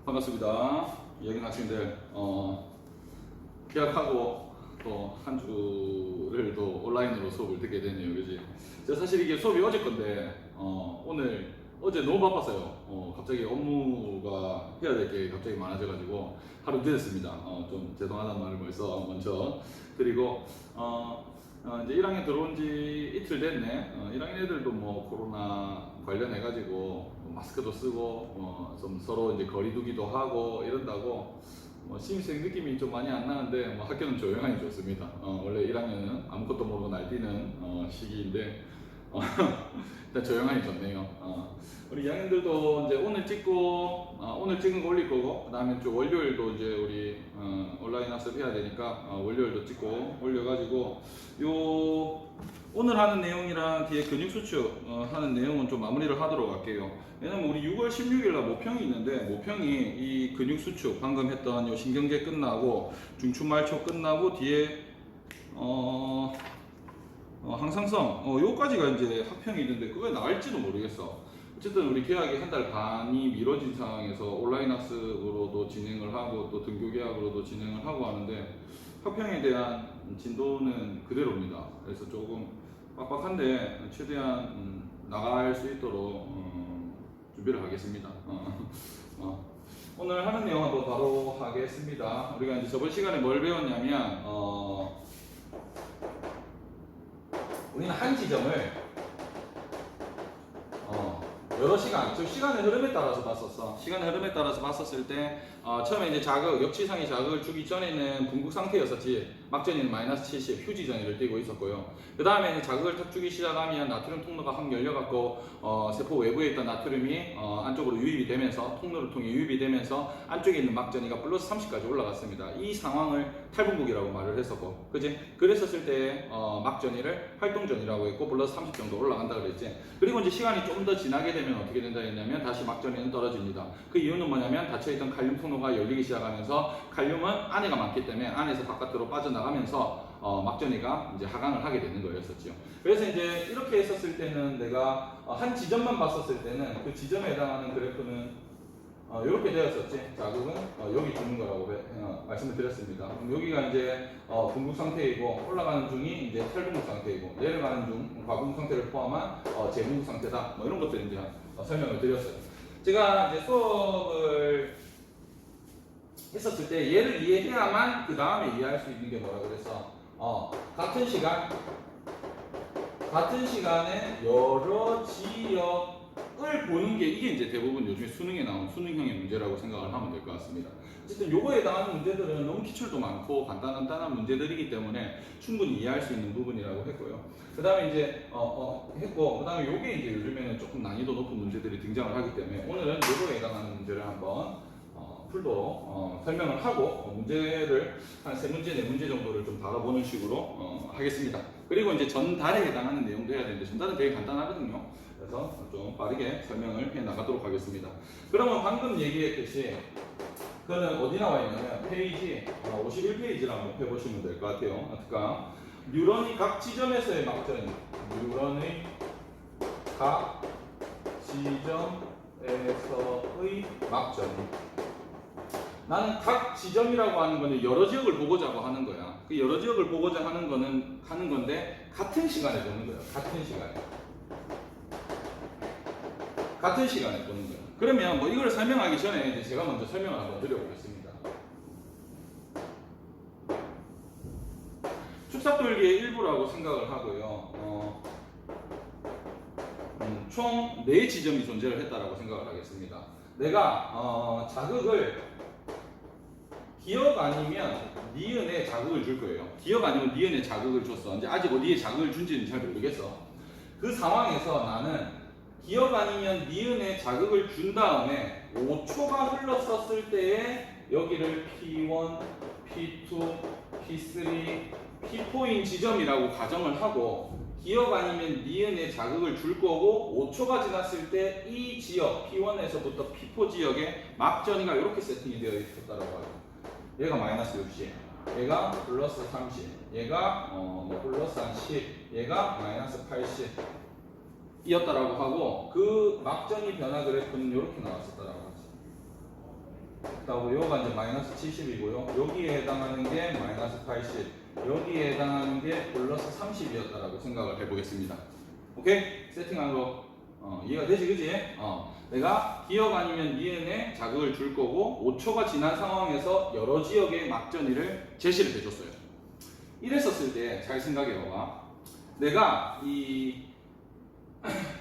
반갑습니다. 여긴 학생들 계약하고 또 한 주를 또 온라인으로 수업을 듣게 됐네요. 그지? 제가 사실 이게 수업이 어제 건데 어제 너무 바빴어요. 갑자기 업무가 해야 될 게 갑자기 많아져가지고 하루 늦었습니다. 좀 죄송하다는 말을 벌써 먼저 드리고 이제 1학년 들어온 지 이틀 됐네. 1학년 애들도 뭐 코로나 관련해가지고 마스크도 쓰고 좀 서로 이제 거리두기도 하고 이런다고 신입생 느낌이 좀 많이 안 나는데 학교는 조용하니 좋습니다. 원래 1학년은 아무것도 모르고 날뛰는 시기인데 일단 조용하니 좋네요. 우리 2학년들도 이제 오늘 찍고 오늘 찍은 거 올릴 거고, 그 다음에 또 월요일도 이제 우리 온라인 학습 해야 되니까 월요일도 찍고 올려가지고 오늘 하는 내용이랑 뒤에 근육 수축 하는 내용은 좀 마무리를 하도록 할게요. 왜냐면 우리 6월 16일 날 모평이 있는데, 모평이 이 근육 수축 방금 했던 요 신경계 끝나고 중추말초 끝나고 뒤에 항상성 요까지가 이제 학평이 있는데 그게 나을지도 모르겠어. 어쨌든 우리 계약이 한 달 반이 미뤄진 상황에서 온라인 학습으로도 진행을 하고 또 등교 계약으로도 진행을 하고 하는데 학평에 대한 진도는 그대로입니다. 그래서 조금 빡빡한데 최대한 나갈 수 있도록 준비를 하겠습니다. 오늘 하는 내용 한번 바로 하겠습니다. 우리가 이제 저번 시간에 뭘 배웠냐면 우리는 한 지점을 여러 시간, 저 시간의 흐름에 따라서 봤었어. 시간의 흐름에 따라서 봤었을 때 처음에 이제 역지상의 자극을 주기 전에는 분국 상태였었지. 막전에는 마이너스 70 휴지 전이를 띄고 있었고요. 그 다음에 자극을 탁 주기 시작하면 나트륨 통로가 확 열려갖고 세포 외부에 있던 나트륨이 안쪽으로 유입이 되면서, 통로를 통해 유입이 되면서 안쪽에 있는 막전이가 플러스 30까지 올라갔습니다. 이 상황을 탈분국이라고 말을 했었고, 그지? 그랬었을 때 막전이를 활동전이라고 했고 플러스 30 정도 올라간다 그랬지. 그리고 이제 시간이 좀 더 지나게 되면 어떻게 된다 했냐면 다시 막전이는 떨어집니다. 그 이유는 뭐냐면 닫혀있던 칼륨 통로가 열리기 시작하면서 칼륨은 안에가 많기 때문에 안에서 바깥으로 빠져나가면서 막전이가 이제 하강을 하게 되는 거였었죠. 그래서 이제 이렇게 했었을 때는 내가 한 지점만 봤었을 때는 그 지점에 해당하는 그래프는 이렇게 되었었지. 자극은 여기 주는 거라고 말씀을 드렸습니다. 그럼 여기가 이제 분국 상태이고, 올라가는 중이 이제 탈분국 상태이고, 내려가는 중 과분국 상태를 포함한 재분국 상태다. 뭐 이런 것들 이제 설명을 드렸어요. 제가 이제 수업을 했었을 때 얘를 이해해야만 그 다음에 이해할 수 있는 게 뭐라 그랬어? 같은 시간에 여러 지역을 보는 게, 이게 이제 대부분 요즘에 수능에 나온 수능형의 문제라고 생각을 하면 될 것 같습니다. 어쨌든 요거에 해당하는 문제들은 너무 기출도 많고 간단한 문제들이기 때문에 충분히 이해할 수 있는 부분이라고 했고요. 그 다음에 이제 했고, 그 다음에 요게 이제 요즘에는 조금 난이도 높은 문제들이 등장을 하기 때문에 오늘은 요거에 해당하는 문제를 한번 풀도록 설명을 하고 문제를 한 3문제, 4문제 정도를 좀 다뤄보는 식으로 하겠습니다. 그리고 이제 전달에 해당하는 내용도 해야 되는데 전달은 되게 간단하거든요. 그래서 좀 빠르게 설명을 해 나가도록 하겠습니다. 그러면 방금 얘기했듯이 그거는 어디 나와 있냐면 페이지 51페이지를 한번 펴보시면 될 것 같아요. 그러니까 뉴런이 각 지점에서의 막전, 뉴런의 각 지점에서의 막전. 나는 각 지점이라고 하는 거는 여러 지역을 보고자 하는 거야. 그 여러 지역을 보고자 하는 건데 같은 시간에 보는 거야. 같은 시간에 보는 거야. 그러면 뭐 이걸 설명하기 전에 이제 제가 먼저 설명을 한번 드려보겠습니다. 축삭돌기의 일부라고 생각을 하고요. 총 4지점이 존재를 했다라고 생각을 하겠습니다. 내가 자극을 기억 아니면 니은에 자극을 줄 거예요. 기억 아니면 니은에 자극을 줬어. 이제 아직 어디에 자극을 준지는 잘 모르겠어. 그 상황에서 나는 기억 아니면 니은에 자극을 준 다음에 5초가 흘렀었을 때에 여기를 P1, P2, P3, P4인 지점이라고 가정을 하고, 기억 아니면 니은에 자극을 줄 거고 5초가 지났을 때 이 지역 P1에서부터 P4 지역에 막전이가 이렇게 세팅이 되어 있었다라고 하죠. 얘가 마이너스 60, 얘가 플러스 30, 얘가 플러스 한 10, 얘가 마이너스 80 이었다라고 하고, 그 막전이 변화 그래프는 이렇게 나왔었다라고 하죠. 그리고 요가 이제 마이너스 70이고요. 여기에 해당하는 게 마이너스 80, 여기에 해당하는 게 플러스 30이었다라고 생각을 해보겠습니다. 오케이? 세팅한 거 이해가 되지, 그지? 내가 기억 아니면 니은에 자극을 줄 거고 5초가 지난 상황에서 여러 지역의 막전이를 제시를 해줬어요. 이랬었을 때 잘 생각해봐봐. 내가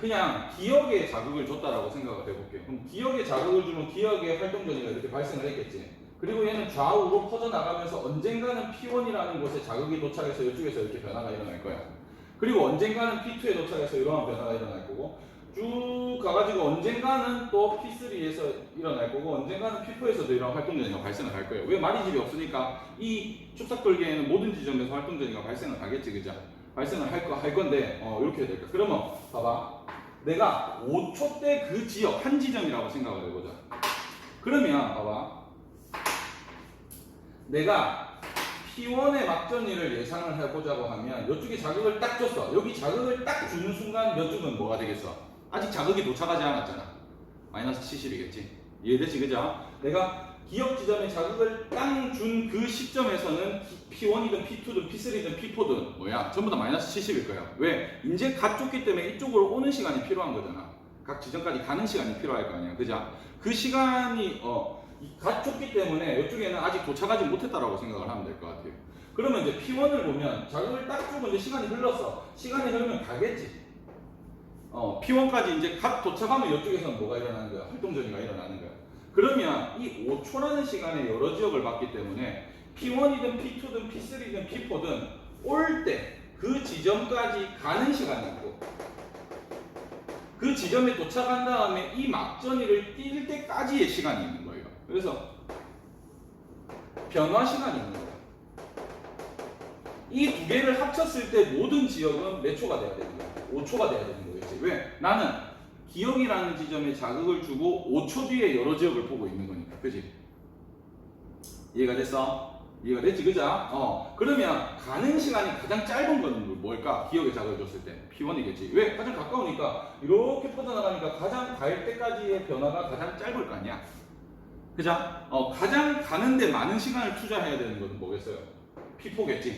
그냥 기억에 자극을 줬다라고 생각을 해볼게요. 그럼 기억에 자극을 주면 기억의 활동 전이가 이렇게 발생을 했겠지. 그리고 얘는 좌우로 퍼져나가면서 언젠가는 P1이라는 곳에 자극이 도착해서 이쪽에서 이렇게 변화가 일어날 거야. 그리고 언젠가는 P2에 도착해서 이러한 변화가 일어날 거고, 쭉 가가지고 언젠가는 또 P3에서 일어날 거고, 언젠가는 P4에서도 이런 활동 전이가 발생을 할 거예요. 왜 말이집이 없으니까 이 축삭돌기에는 모든 지점에서 활동 전이가 발생을 하겠지, 그죠? 발생을 할 건데, 이렇게 해야 될까? 그러면 봐봐, 내가 5초 때 그 지역 한 지점이라고 생각을 해보자. 그러면 봐봐, 내가 P1의 막전이를 예상을 해보자고 하면 이쪽에 자극을 딱 줬어. 여기 자극을 딱 주는 순간 이쪽은 뭐가 되겠어? 아직 자극이 도착하지 않았잖아. 마이너스 70이겠지. 이해되지, 그죠? 내가 기억 지점에 자극을 딱 준 그 시점에서는 P1이든 P2든 P3든 P4든 뭐야? 전부 다 마이너스 70일 거야. 왜? 이제 갓 줬기 때문에 이쪽으로 오는 시간이 필요한 거잖아. 각 지점까지 가는 시간이 필요할 거 아니야. 그죠? 그 시간이 갓 줬기 때문에 이쪽에는 아직 도착하지 못했다라고 생각을 하면 될 것 같아요. 그러면 이제 P1을 보면 자극을 딱 주고 이제 시간이 흘렀어. 시간이 흐르면 가겠지. P1까지 이제 갓 도착하면 이쪽에서는 뭐가 일어나는 거야? 활동전이가 일어나는 거야. 그러면 이 5초라는 시간에 여러 지역을 봤기 때문에 P1이든 P2든 P3든 P4든 올 때 그 지점까지 가는 시간이 있고, 그 지점에 도착한 다음에 이 막전이를 뛸 때까지의 시간이 있는 거예요. 그래서 변화 시간이 있는 거예요. 이 두 개를 합쳤을 때 모든 지역은 몇 초가 돼야 되는 거야? 5초가 돼야 되는 거겠지. 왜? 나는 기억이라는 지점에 자극을 주고 5초 뒤에 여러 지역을 보고 있는 거니까. 그지? 이해가 됐어? 이해가 됐지, 그죠? 그러면 가는 시간이 가장 짧은 건 뭘까? 기억에 자극을 줬을 때 P1이겠지. 왜? 가장 가까우니까 이렇게 퍼져나가니까 가장 갈 때까지의 변화가 가장 짧을 거 아니야. 그죠? 가장 가는데 많은 시간을 투자해야 되는 건 뭐겠어요? P4겠지.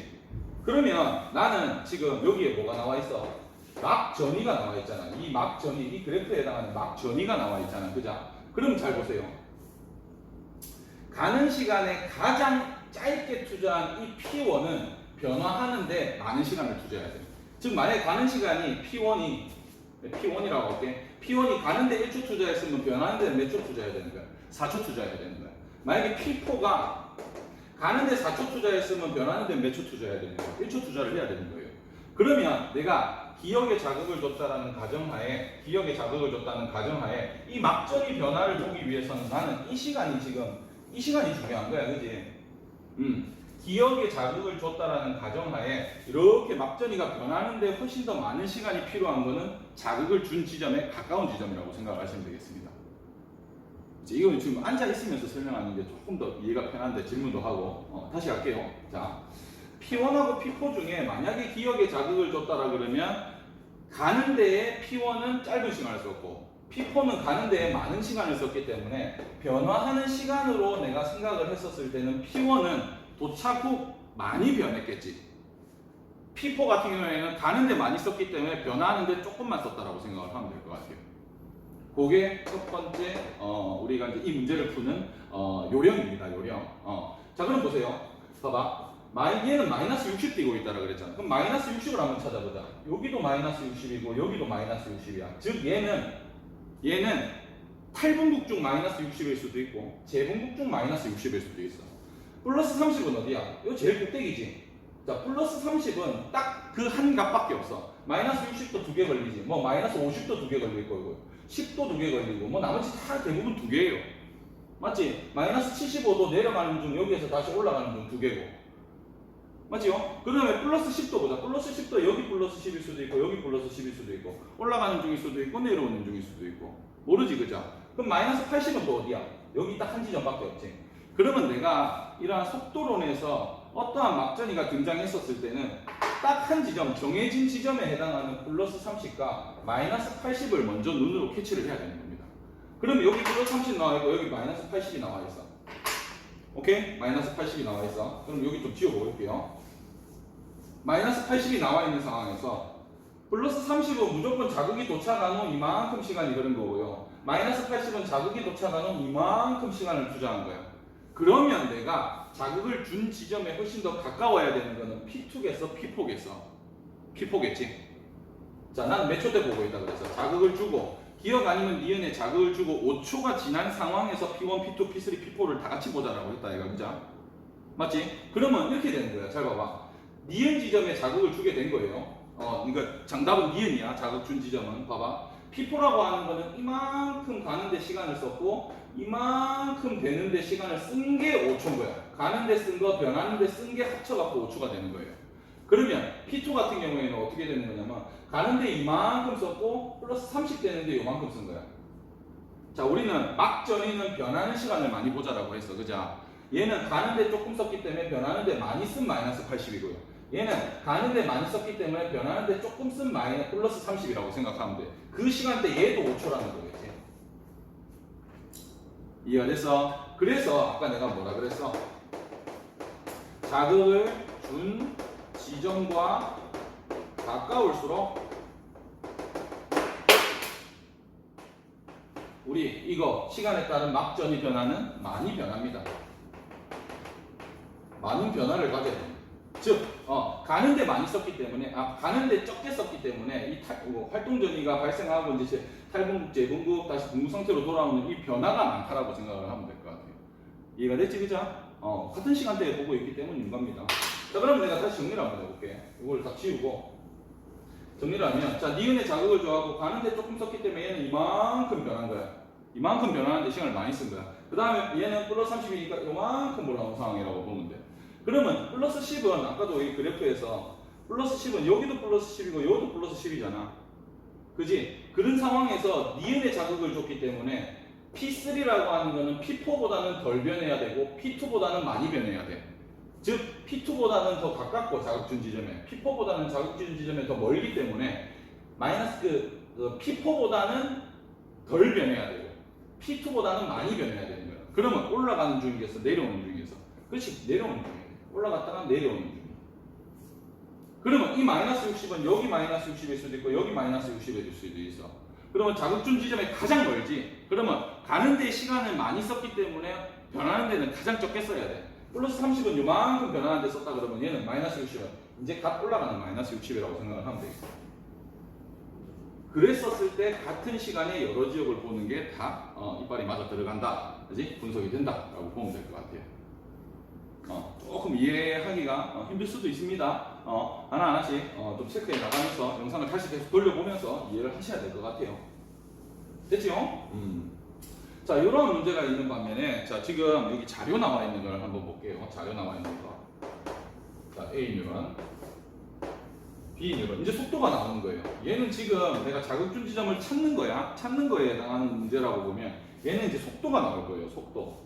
그러면 나는 지금 여기에 뭐가 나와 있어? 막전이가 나와 있잖아. 이 막전이, 이 그래프에 해당하는 막전이가 나와 있잖아. 그죠? 그럼 잘 보세요. 가는 시간에 가장 짧게 투자한 이 P1은 변화하는데 많은 시간을 투자해야 돼. 즉 만약에 가는 시간이 P1이라고 할게. P1이 가는데 1초 투자했으면 변하는데 몇 초 투자해야 되는 거야? 4초 투자해야 되는 거야. 만약에 P4가 가는데 4초 투자했으면 변하는데 몇 초 투자해야 되는 거야? 1초 투자를 해야 되는 거예요. 그러면 내가 기억에 자극을 줬다는 가정하에, 이 막전이 변화를 보기 위해서는 나는 이 시간이 중요한 거야, 그지? 기억에 자극을 줬다라는 가정하에 이렇게 막전이가 변하는데 훨씬 더 많은 시간이 필요한 거는 자극을 준 지점에 가까운 지점이라고 생각하시면 되겠습니다. 이거는 지금 앉아 있으면서 설명하는 게 조금 더 이해가 편한데 질문도 하고 다시 할게요. 자, P1하고 P4 중에 만약에 기억에 자극을 줬다라 그러면 가는 데에 P1은 짧은 시간을 썼고 P4는 가는 데에 많은 시간을 썼기 때문에 변화하는 시간으로 내가 생각을 했었을 때는 P1은 도착 후 많이 변했겠지. P4 같은 경우에는 가는 데 많이 썼기 때문에 변화하는 데 조금만 썼다라고 생각을 하면 될 것 같아요. 그게 첫 번째 우리가 이제 이 문제를 푸는 요령입니다. 요령. 자, 그럼 보세요. 봐봐. 얘는 마이너스 60 띄고 있다라 그랬잖아. 그럼 마이너스 60을 한번 찾아보자. 여기도 마이너스 60이고 여기도 마이너스 60이야. 즉 얘는 탈분국 중 마이너스 60일 수도 있고 재분국 중 마이너스 60일 수도 있어. 플러스 30은 어디야? 이거 제일 꼭대기지. 자, 플러스 30은 딱 그 한 값밖에 없어. 마이너스 60도 두 개 걸리지. 뭐 마이너스 50도 두 개 걸릴 거고 10도 두 개 걸리고 뭐 나머지 다 대부분 두 개예요. 맞지? 마이너스 75도 내려가는 중 여기에서 다시 올라가는 중 두 개고. 맞지요? 그 다음에 플러스 10도 보자. 플러스 10도 여기 플러스 10일 수도 있고 여기 플러스 10일 수도 있고 올라가는 중일 수도 있고 내려오는 중일 수도 있고 모르지, 그죠? 그럼 마이너스 80은 또 어디야? 여기 딱 한 지점밖에 없지. 그러면 내가 이러한 속도론에서 어떠한 막전이가 등장했었을 때는 딱 한 지점, 정해진 지점에 해당하는 플러스 30과 마이너스 80을 먼저 눈으로 캐치를 해야 되는 겁니다. 그러면 여기 플러스 30 나와 있고 여기 마이너스 80이 나와 있어. 오케이? 마이너스 80이 나와 있어. 그럼 여기 좀 지워볼게요. 마이너스 80이 나와 있는 상황에서 플러스 30은 무조건 자극이 도착한 후 이만큼 시간이 흐른 거고요. 마이너스 80은 자극이 도착한 후 이만큼 시간을 투자한 거예요. 그러면 내가 자극을 준 지점에 훨씬 더 가까워야 되는 거는 P2겠어? P4겠어? P4겠지? 자, 난 몇 초 때 보고 있다 그래서 자극을 주고 기억 아니면 니은에 자극을 주고 5초가 지난 상황에서 P1, P2, P3, P4를 다 같이 보자라고 했다 얘가 그죠? 맞지? 그러면 이렇게 되는 거야. 잘 봐봐. 니은 지점에 자극을 주게 된 거예요. 그러니까 정답은 니은이야. 자극 준 지점은 봐봐. P4라고 하는 거는 이만큼 가는데 시간을 썼고 이만큼 되는데 시간을 쓴 게 5초인 거야. 가는데 쓴 거, 변하는데 쓴 게 합쳐갖고 5초가 되는 거예요. 그러면 P2 같은 경우에는 어떻게 되는 거냐면 가는데 이만큼 썼고 플러스 30 되는데 요만큼 쓴 거야. 자, 우리는 막전이는 변하는 시간을 많이 보자라고 했어. 그죠? 얘는 가는데 조금 썼기 때문에 변하는데 많이 쓴 마이너스 80이고요. 얘는 가는데 많이 썼기 때문에 변하는데 조금 쓴 마이너스 플러스 30이라고 생각하면 돼. 그 시간대 얘도 5초라는 거겠지. 이해가 됐어? 그래서 아까 내가 뭐라 그랬어? 자극을 준 지점과 가까울수록 우리 이거 시간에 따른 막전이 변화는 많이 변합니다. 많은 변화를 가져야 됩니다. 즉, 가는데 많이 썼기 때문에, 가는데 적게 썼기 때문에 이 활동 전이가 발생하고 이제 탈분급, 재분급, 다시 분급 상태로 돌아오는 이 변화가 많다라고 생각을 하면 될 것 같아요. 이해가 됐지, 그죠? 같은 시간대에 보고 있기 때문인 겁니다. 자, 그러면 내가 다시 정리를 한번 해볼게. 이걸 다 지우고 정리를 하면, 자, 니은에 자극을 줘하고 가는데 조금 썼기 때문에 얘는 이만큼 변한 거야. 이만큼 변하는데 시간을 많이 쓴 거야. 그 다음에 얘는 플러스 30이니까 이만큼 올라온 상황이라고 보면 돼. 그러면 플러스 10은 아까도 이 그래프에서 플러스 10은 여기도 플러스 10이고 여기도 플러스 10이잖아. 그지? 그런 상황에서 니은에 자극을 줬기 때문에 P3라고 하는 거는 P4보다는 덜 변해야 되고 P2보다는 많이 변해야 돼. 즉 P2보다는 더 가깝고 자극준 지점에 P4보다는 자극준 지점에 더 멀기 때문에 마이너스 P4보다는 덜 변해야 되고 P2보다는 많이 변해야 되는 거야. 그러면 올라가는 중이겠어? 내려오는 중이겠어? 그렇지, 내려오는 중이야. 올라갔다가 내려오는 중이야. 그러면 이 마이너스 60은 여기 마이너스 60일 수도 있고 여기 마이너스 60일 수도 있어. 그러면 자극준 지점에 가장 멀지. 그러면 가는 데 시간을 많이 썼기 때문에 변하는 데는 가장 적게 써야 돼. 플러스 30은 요만큼 변하는 데 썼다 그러면 얘는 마이너스 60은 이제 갓 올라가는 마이너스 60이라고 생각을 하면 되겠어. 그랬었을 때 같은 시간에 여러 지역을 보는 게 다 이빨이 맞아 들어간다. 그지? 분석이 된다. 라고 보면 될 것 같아요. 조금 이해하기가 힘들 수도 있습니다. 하나하나씩 좀 체크해 나가면서 영상을 다시 계속 돌려보면서 이해를 하셔야 될 것 같아요. 됐죠? 자, 이런 문제가 있는 반면에, 자, 지금 여기 자료 나와 있는 걸 한번 볼게요. 자료 나와 있는 거. 자, A 뉴런, B 뉴런. 이제 속도가 나오는 거예요. 얘는 지금 내가 자극준 지점을 찾는 거야. 찾는 거에 해당하는 문제라고 보면, 얘는 이제 속도가 나올 거예요. 속도.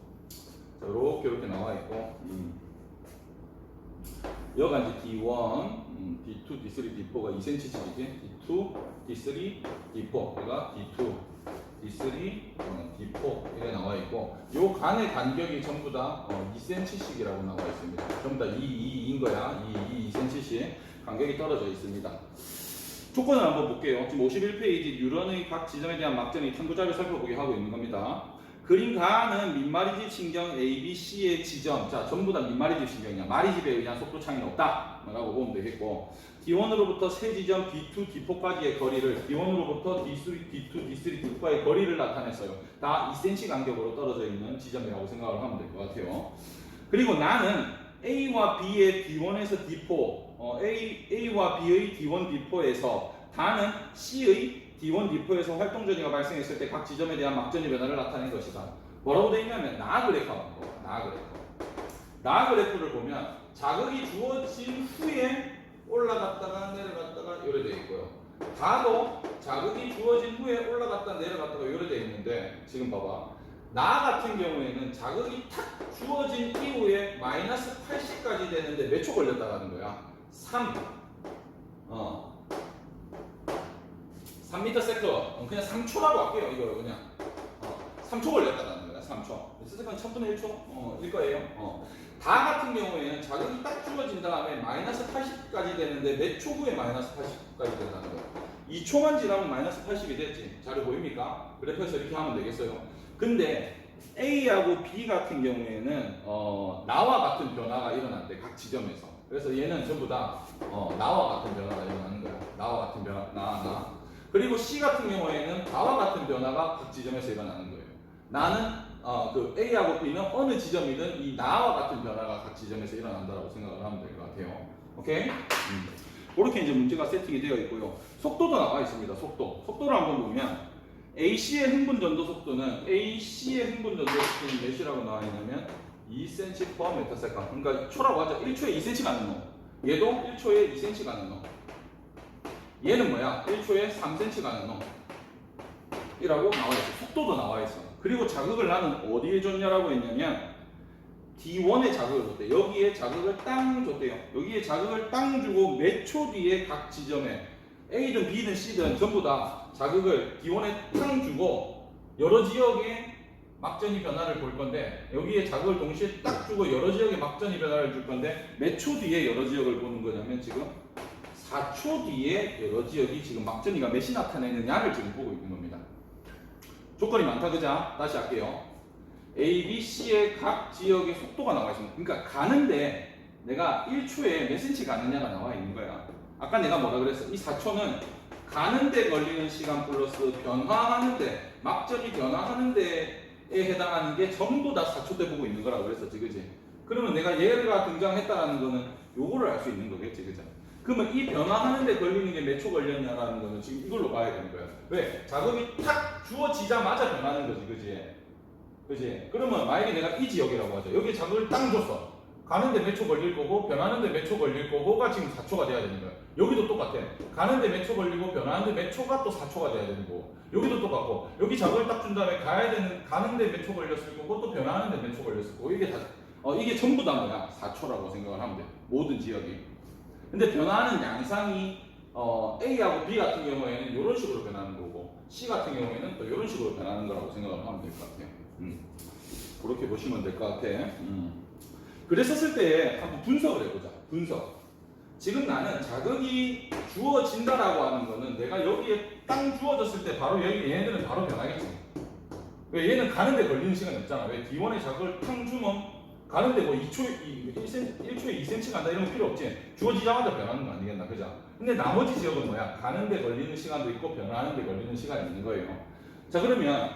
자, 이렇게 나와 있고, 여기가 이제 D1, D2, D3, D4가 2cm씩이지. D2, D3, D4. 얘가 D2, D3, D4 이렇게 나와 있고, 요 간의 간격이 전부 다 2cm씩이라고 나와 있습니다. 전부 다 2인 거야. 2cm씩 간격이 떨어져 있습니다. 조건을 한번 볼게요. 지금 51페이지 뉴런의 각 지점에 대한 막전의 탐구자를 살펴보게 하고 있는 겁니다. 그림 가는 밑마리집 신경 A, B, C의 지점, 자, 전부 다 밑마리집 신경이야. 마리집에 의한 속도 차이는 없다 라고 보면 되겠고, D1으로부터 세 지점 D2, D4까지의 거리를 D1으로부터 D3, D2, D3, D4까지의 거리를 나타냈어요. 다 2cm 간격으로 떨어져 있는 지점이라고 생각을 하면 될 것 같아요. 그리고 나는 A와 B의 D1에서 D4, A와 B의 D1, D4에서 다는 C의 D1, D4에서 활동 전이가 발생했을 때 각 지점에 대한 막전의 변화를 나타낸 것이다. 뭐라고 되어 있냐면 나 그래프가 나 그래프. 나 그래프를 보면 자극이 주어진 후에 올라갔다가 내려갔다가 이래 되어 있고요. 다도 자극이 주어진 후에 올라갔다 내려갔다가 이래 되어 있는데, 지금 봐봐. 나 같은 경우에는 자극이 탁 주어진 이후에 마이너스 80까지 되는데 몇 초 걸렸다라는 거야? 3m 세컨. 그냥 3초라고 할게요. 이거 그냥 3초 걸렸다라는 거야. 3초. 스세컨드 1000분의 1초? 일 거예요. 다 같은 경우에는 자극이 딱 주어진 다음에 마이너스 80까지 되는데 몇 초 후에 마이너스 80까지 된다는 거예요. 2초만 지나면 마이너스 80이 됐지. 자료 보입니까? 그래프에서 이렇게 하면 되겠어요. 근데 A하고 B 같은 경우에는 나와 같은 변화가 일어난대. 각 지점에서. 그래서 얘는 전부 다 나와 같은 변화가 일어나는 거야. 나와 같은 변화, 나. 그리고 C 같은 경우에는 나와 같은 변화가 각 지점에서 일어나는 거예요. 나는 그 A하고 B는 어느 지점이든 이 나와 같은 변화가 각 지점에서 일어난다고 생각을 하면 될 것 같아요. 오케이? 그렇게 이제 문제가 세팅이 되어 있고요. 속도도 나와 있습니다. 속도를 한번 보면 AC의 흥분 전도 속도는 AC의 흥분 전도 속도는 몇이라고 나와 있냐면 2cm per m/s. 그러니까 초라고 하죠. 1초에 2cm 가는 놈. 얘도 1초에 2cm 가는 놈. 얘는 뭐야? 1초에 3cm 가는 놈. 이라고 나와 있어. 속도도 나와 있어. 그리고 자극을 나는 어디에 줬냐라고 했냐면 D1에 자극을 줬대. 여기에 자극을 땅 줬대요. 여기에 자극을 땅 주고 몇 초 뒤에 각 지점에 A든 B든 C든 전부 다 자극을 D1에 땅 주고 여러 지역에 막전이 변화를 볼 건데 여기에 자극을 동시에 딱 주고 여러 지역에 막전이 변화를 줄 건데 몇 초 뒤에 여러 지역을 보는 거냐면 지금 4초 뒤에 여러 지역이 지금 막전이가 몇이 나타내느냐를 지금 보고 있는 겁니다. 조건이 많다 그자? 다시 할게요. A, B, C의 각 지역의 속도가 나와 있습니다. 그러니까 가는데 내가 1초에 몇 cm 가느냐가 나와 있는 거야. 아까 내가 뭐라 그랬어? 이 4초는 가는데 걸리는 시간 플러스 변화하는데 막전이 변화하는데 에 해당하는 게 전부 다 4초 때 보고 있는 거라고 그랬었지, 그지? 그러면 내가 얘가 등장했다라는 거는 요거를 알 수 있는 거겠지, 그죠? 그러면 이 변화하는데 걸리는 게 몇 초 걸렸냐라는 거는 지금 이걸로 봐야 되는 거야. 왜? 자극이 탁 주어지자마자 변하는 거지, 그지? 그지? 그러면 만약에 내가 이 지역이라고 하죠. 여기 자극을 땅 줬어. 가는데 몇 초 걸릴 거고, 변하는데 몇 초 걸릴 거고가 지금 4초가 돼야 되는 거야. 여기도 똑같아. 가는데 몇 초 걸리고, 변하는데 몇 초가 또 4초가 돼야 되는 거고. 여기도 똑같고, 여기 자극을 딱 준 다음에 가는데 몇 초 걸렸을 거고, 또 변하는데 몇 초 걸렸을 거고. 이게 다, 이게 전부 다 뭐야? 4초라고 생각을 하면 돼. 모든 지역이. 근데 변화하는 양상이, A하고 B 같은 경우에는 이런 식으로 변하는 거고, C 같은 경우에는 또 이런 식으로 변하는 거라고 생각을 하면 될 것 같아요. 그렇게 보시면 될 것 같아. 그랬었을 때 한번 분석을 해보자. 분석. 지금 나는 자극이 주어진다라고 하는 거는 내가 여기에 땅 주어졌을 때 바로 얘네들은 바로 변하겠지. 왜 얘는 가는데 걸리는 시간이 없잖아. 왜 D1에 자극을 탕 주면 가는데 뭐 1초에 2cm 간다 이런 거 필요 없지. 주어지자마자 변하는 거 아니겠나, 그죠? 근데 나머지 지역은 뭐야? 가는데 걸리는 시간도 있고 변하는데 걸리는 시간이 있는 거예요. 자, 그러면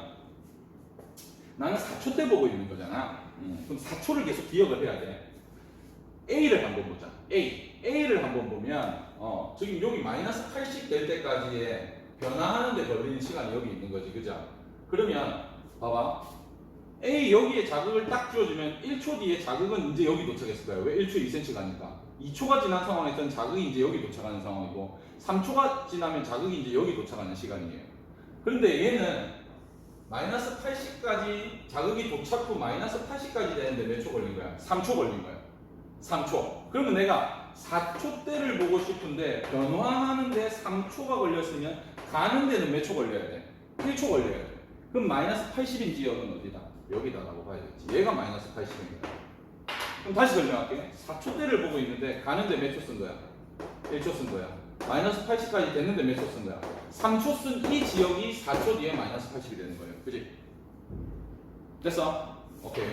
나는 4초 때 보고 있는 거잖아. 그럼 4초를 계속 기억을 해야 돼. A를 한번 보자. A를 한번 보면 지금 여기 마이너스 80 될 때까지의 변화하는데 걸리는 시간이 여기 있는 거지, 그죠? 그러면 봐봐. A 여기에 자극을 딱 주어주면 1초 뒤에 자극은 이제 여기 도착했을 거예요. 왜? 1초에 2cm 가니까. 2초가 지난 상황에서는 자극이 이제 여기 도착하는 상황이고 3초가 지나면 자극이 이제 여기 도착하는 시간이에요. 그런데 얘는 마이너스 80까지 자극이 도착 후 마이너스 80까지 되는데 몇 초 걸린 거야? 3초 걸린 거야. 3초. 그러면 내가 4초 때를 보고 싶은데 변화하는데 3초가 걸렸으면 가는 데는 몇 초 걸려야 돼? 1초 걸려야 돼. 그럼 마이너스 80인 지역은 어디다? 여기다라고 봐야겠지. 얘가 마이너스 80인 거야. 그럼 다시 설명할게. 4초 때를 보고 있는데 가는데 몇 초 쓴 거야? 1초 쓴 거야. 마이너스 80까지 됐는데 몇 초 쓴 거야? 3초 쓴 이 지역이 4초 뒤에 마이너스 80이 되는 거예요. 그지? 됐어? 오케이.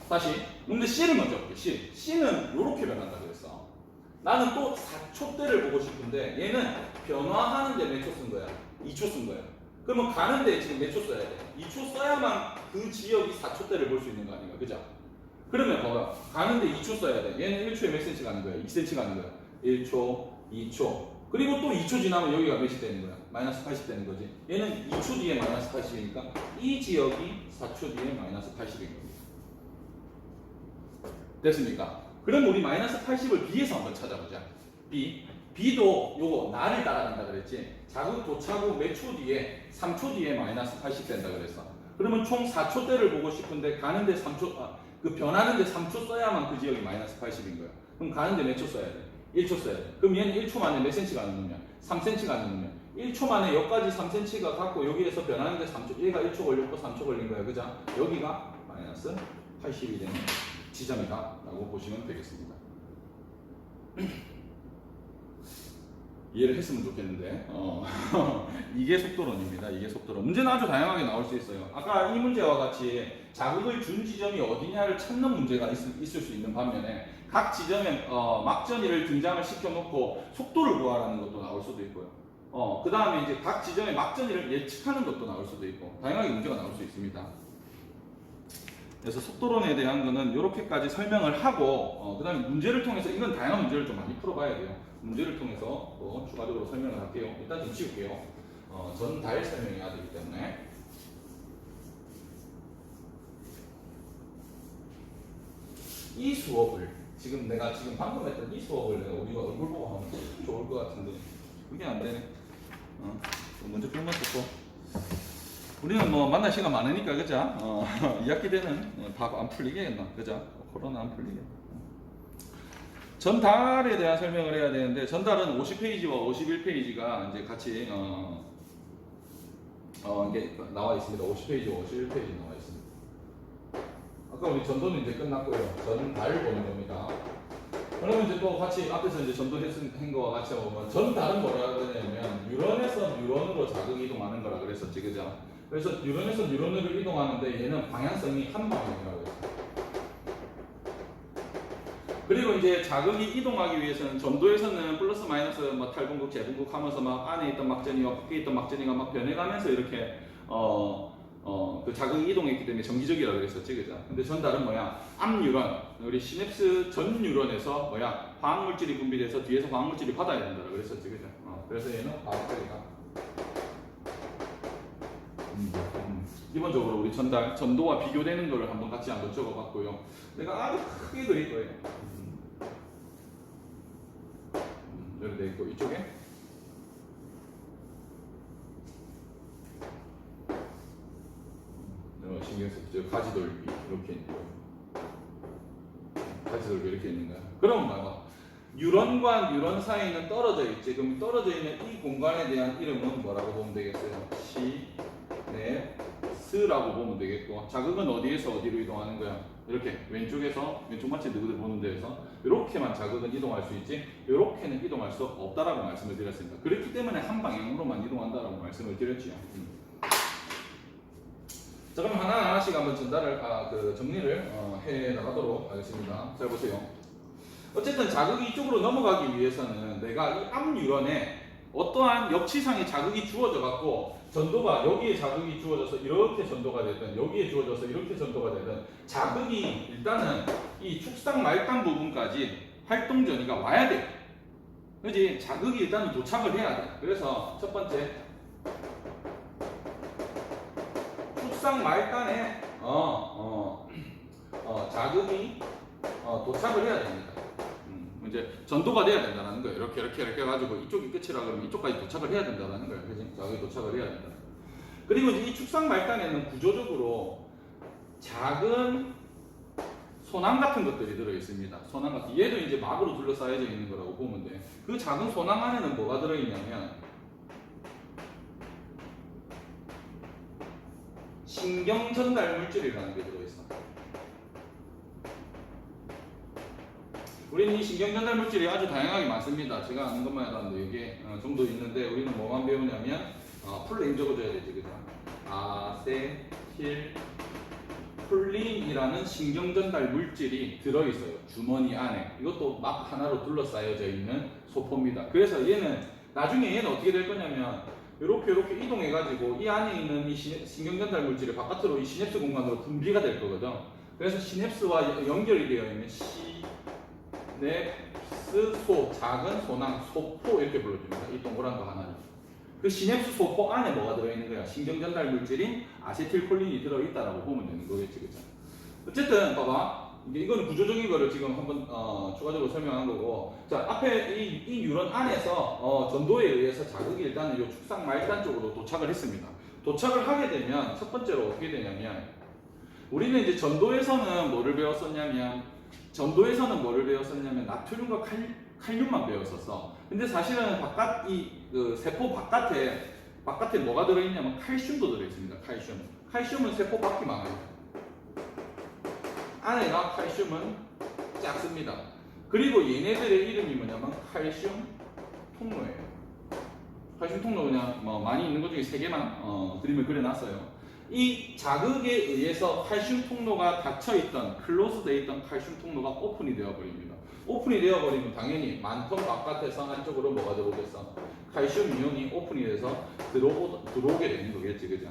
다시. 근데 C를 먼저 볼게. C는 이렇게 변한다 그랬어. 나는 또 4초 때를 보고 싶은데 얘는 변화하는데 몇 초 쓴 거야? 2초 쓴 거야. 그러면 가는데 지금 몇 초 써야 돼? 2초 써야만 그 지역이 4초 때를 볼 수 있는 거 아닌가? 그죠? 그러면 봐봐. 가는데 2초 써야 돼. 얘는 1초에 몇 cm 가는 거야? 2cm 가는 거야. 1초, 2초. 그리고 또 2초 지나면 여기가 몇이 되는 거야? 마이너스 80 되는 거지. 얘는 2초 뒤에 마이너스 80이니까 이 지역이 4초 뒤에 마이너스 80인 겁니다. 됐습니까? 그럼 우리 마이너스 80을 B에서 한번 찾아보자. B도 요거 나를 따라간다 그랬지. 자극 도착 후 몇 초 뒤에 3초 뒤에 마이너스 80 된다 그랬어. 그러면 총 4초 때를 보고 싶은데 가는데 3초 그 변하는데 3초 써야만 그 지역이 마이너스 80인 거야. 그럼 가는데 몇 초 써야 돼? 1초 써야 돼. 그럼 얘는 1초 만에 몇 cm 가는 거냐? 3cm가 아니면 1초 만에 여기까지 3cm가 갖고 여기에서 변하는데 3초, 얘가 1초 걸렸고 3초 걸린 거야, 그죠? 여기가 마이너스 80이 되는 지점이다 라고 보시면 되겠습니다. 이해를 했으면 좋겠는데 이게 속도론입니다. 이게 속도론. 문제는 아주 다양하게 나올 수 있어요. 아까 이 문제와 같이 자극을 준 지점이 어디냐를 찾는 문제가 있을 수 있는 반면에 각 지점에 막전이를 등장을 시켜놓고 속도를 구하라는 것도 나올 수도 있고요. 그 다음에 이제 각 지점의 막전이를 예측하는 것도 나올 수도 있고 다양하게 문제가 나올 수 있습니다. 그래서 속도론에 대한 거는 이렇게까지 설명을 하고 그 다음에 문제를 통해서 이건 다양한 문제를 좀 많이 풀어봐야 돼요. 문제를 통해서 또 추가적으로 설명을 할게요. 일단 좀 치울게요. 전달 설명해야 되기 때문에 이 수업을 내가 지금 방금 했던 이 수업을 내가 우리가 얼굴 보고 하면 좋을 것 같은데 그게 안 되네. 먼저 끌면 듣고 우리는 뭐 만날 시간 많으니까 그죠? 2학기 되는 다 안 풀리겠나 그죠? 코로나 안 풀리겠나. 전달에 대한 설명을 해야 되는데 전달은 50페이지와 51페이지가 이제 같이 이게 나와 있습니다. 50페이지와 51페이지 나와 있습니다. 아까 우리 전도는 이제 끝났고요. 전달 보는 겁니다. 그러면 이제 또 같이 앞에서 이제 전도한 거와 같이 보면 전달은 뭐라 그러냐면 뉴런에서 뉴런으로 자극 이동하는 거라 그랬었지 그죠? 그래서 뉴런에서 뉴런으로 이동하는데 얘는 방향성이 한 방향이라고 했어요. 그리고 이제 자극이 이동하기 위해서는 전도에서는 플러스 마이너스 뭐 탈분국 재분국 하면서 막 안에 있던 막전이와 밖에 있던 막전이가 막 변해가면서 이렇게 그 자극이 이동했기 때문에 정기적이라고 그랬었지 그죠? 근데 전달은 뭐야? 앞 뉴런 우리 시냅스 전 뉴런에서 뭐야? 화학물질이 분비돼서 뒤에서 화학물질이 받아야 된다고 그랬었지 그죠? 그래서 얘는 화학물질이다. 기본적으로 우리 전도와 비교되는 걸 한번 같이 한번 적어봤고요. 내가 아주 크게 그릴 거예요. 이렇게 돼 있고 이쪽에 신경 쓰죠. 가지돌기 이렇게 있는 거예요. 가지돌기 이렇게 있는 거야. 그럼 봐봐. 뉴런과 뉴런 사이는 떨어져 있지. 그럼 떨어져 있는 이 공간에 대한 이름은 뭐라고 보면 되겠어요? 시냅스라고 보면 되겠고 자극은 어디에서 어디로 이동하는 거야? 이렇게 왼쪽에서 왼쪽 마치 누구들 보는 데에서 이렇게만 자극은 이동할 수 있지 이렇게는 이동할 수 없다라고 말씀을 드렸습니다. 그렇기 때문에 한 방향으로만 이동한다라고 말씀을 드렸지요. 자 그럼 하나하나씩 한번 전달을 정리를 해 나가도록 하겠습니다. 잘 보세요. 어쨌든 자극이 이쪽으로 넘어가기 위해서는 내가 이 앞 뉴런에 어떠한 역치상의 자극이 주어져 갖고 전도가 여기에 자극이 주어져서 이렇게 전도가 되든 여기에 주어져서 이렇게 전도가 되든 자극이 일단은 이 축상 말단 부분까지 활동 전이가 와야 돼. 그지? 자극이 일단은 도착을 해야 돼. 그래서 첫 번째 축상 말단에 자극이 도착을 해야 됩니다. 이제 전도가 돼야 된다는 거예요. 이렇게 해가지고 이쪽이 끝이라 그러면 이쪽까지 도착을 해야 된다는 거예요. 그지? 자극이 도착을 해야 된다. 그리고 이제 이 축상 말단에는 구조적으로 작은 소낭 같은 것들이 들어 있습니다. 소낭 같은 얘도 이제 막으로 둘러싸여져 있는 거라고 보면 돼. 그 작은 소낭 안에는 뭐가 들어 있냐면 신경 전달 물질이라는 게 들어 있어. 우리는 이 신경 전달 물질이 아주 다양하게 많습니다. 제가 아는 것만 해도 이게 정도 있는데 우리는 뭐만 배우냐면 풀네임 적어줘야 되지, 그죠? 아세틸콜린이라는 신경 전달 물질이 들어 있어요. 주머니 안에. 이것도 막 하나로 둘러싸여져 있는 소포입니다. 그래서 얘는 나중에 얘는 어떻게 될 거냐면 이렇게 이동해가지고 이 안에 있는 이 신경 전달 물질이 바깥으로 이 시냅스 공간으로 분비가 될 거거든. 그래서 시냅스와 연결이 되어 있는 시냅스소, 작은 소낭, 소포 이렇게 불러줍니다. 이 동그란 거 하나는. 그 시냅스 소포 안에 뭐가 들어있는 거야? 신경 전달 물질인 아세틸콜린이 들어있다라고 보면 되는 거겠지, 그죠? 어쨌든 봐봐. 이거는 구조적인 거를 지금 한번 추가적으로 설명한 거고, 자 앞에 이 뉴런 안에서 전도에 의해서 자극이 일단은 이 축상 말단 쪽으로 도착을 했습니다. 도착을 하게 되면 첫 번째로 어떻게 되냐면 우리는 이제 전도에서는 뭐를 배웠었냐면 나트륨과 칼륨만 배웠었어. 근데 사실은 바깥 그 세포 바깥에 뭐가 들어있냐면 칼슘도 들어있습니다. 칼슘은 세포 밖이 많아요. 안에가 칼슘은 작습니다. 그리고 얘네들의 이름이 뭐냐면 칼슘 통로예요. 칼슘 통로 그냥 뭐 많이 있는 것 중에 3개만 그림을 그려놨어요. 이 자극에 의해서 칼슘 통로가 닫혀있던 클로즈되어 있던 칼슘 통로가 오픈이 되어버립니다. 오픈이 되어버리면 당연히 많던 바깥에서 안쪽으로 뭐가 들어오겠어? 칼슘 이온이 오픈이 돼서 들어오게 되는 거겠지, 그죠?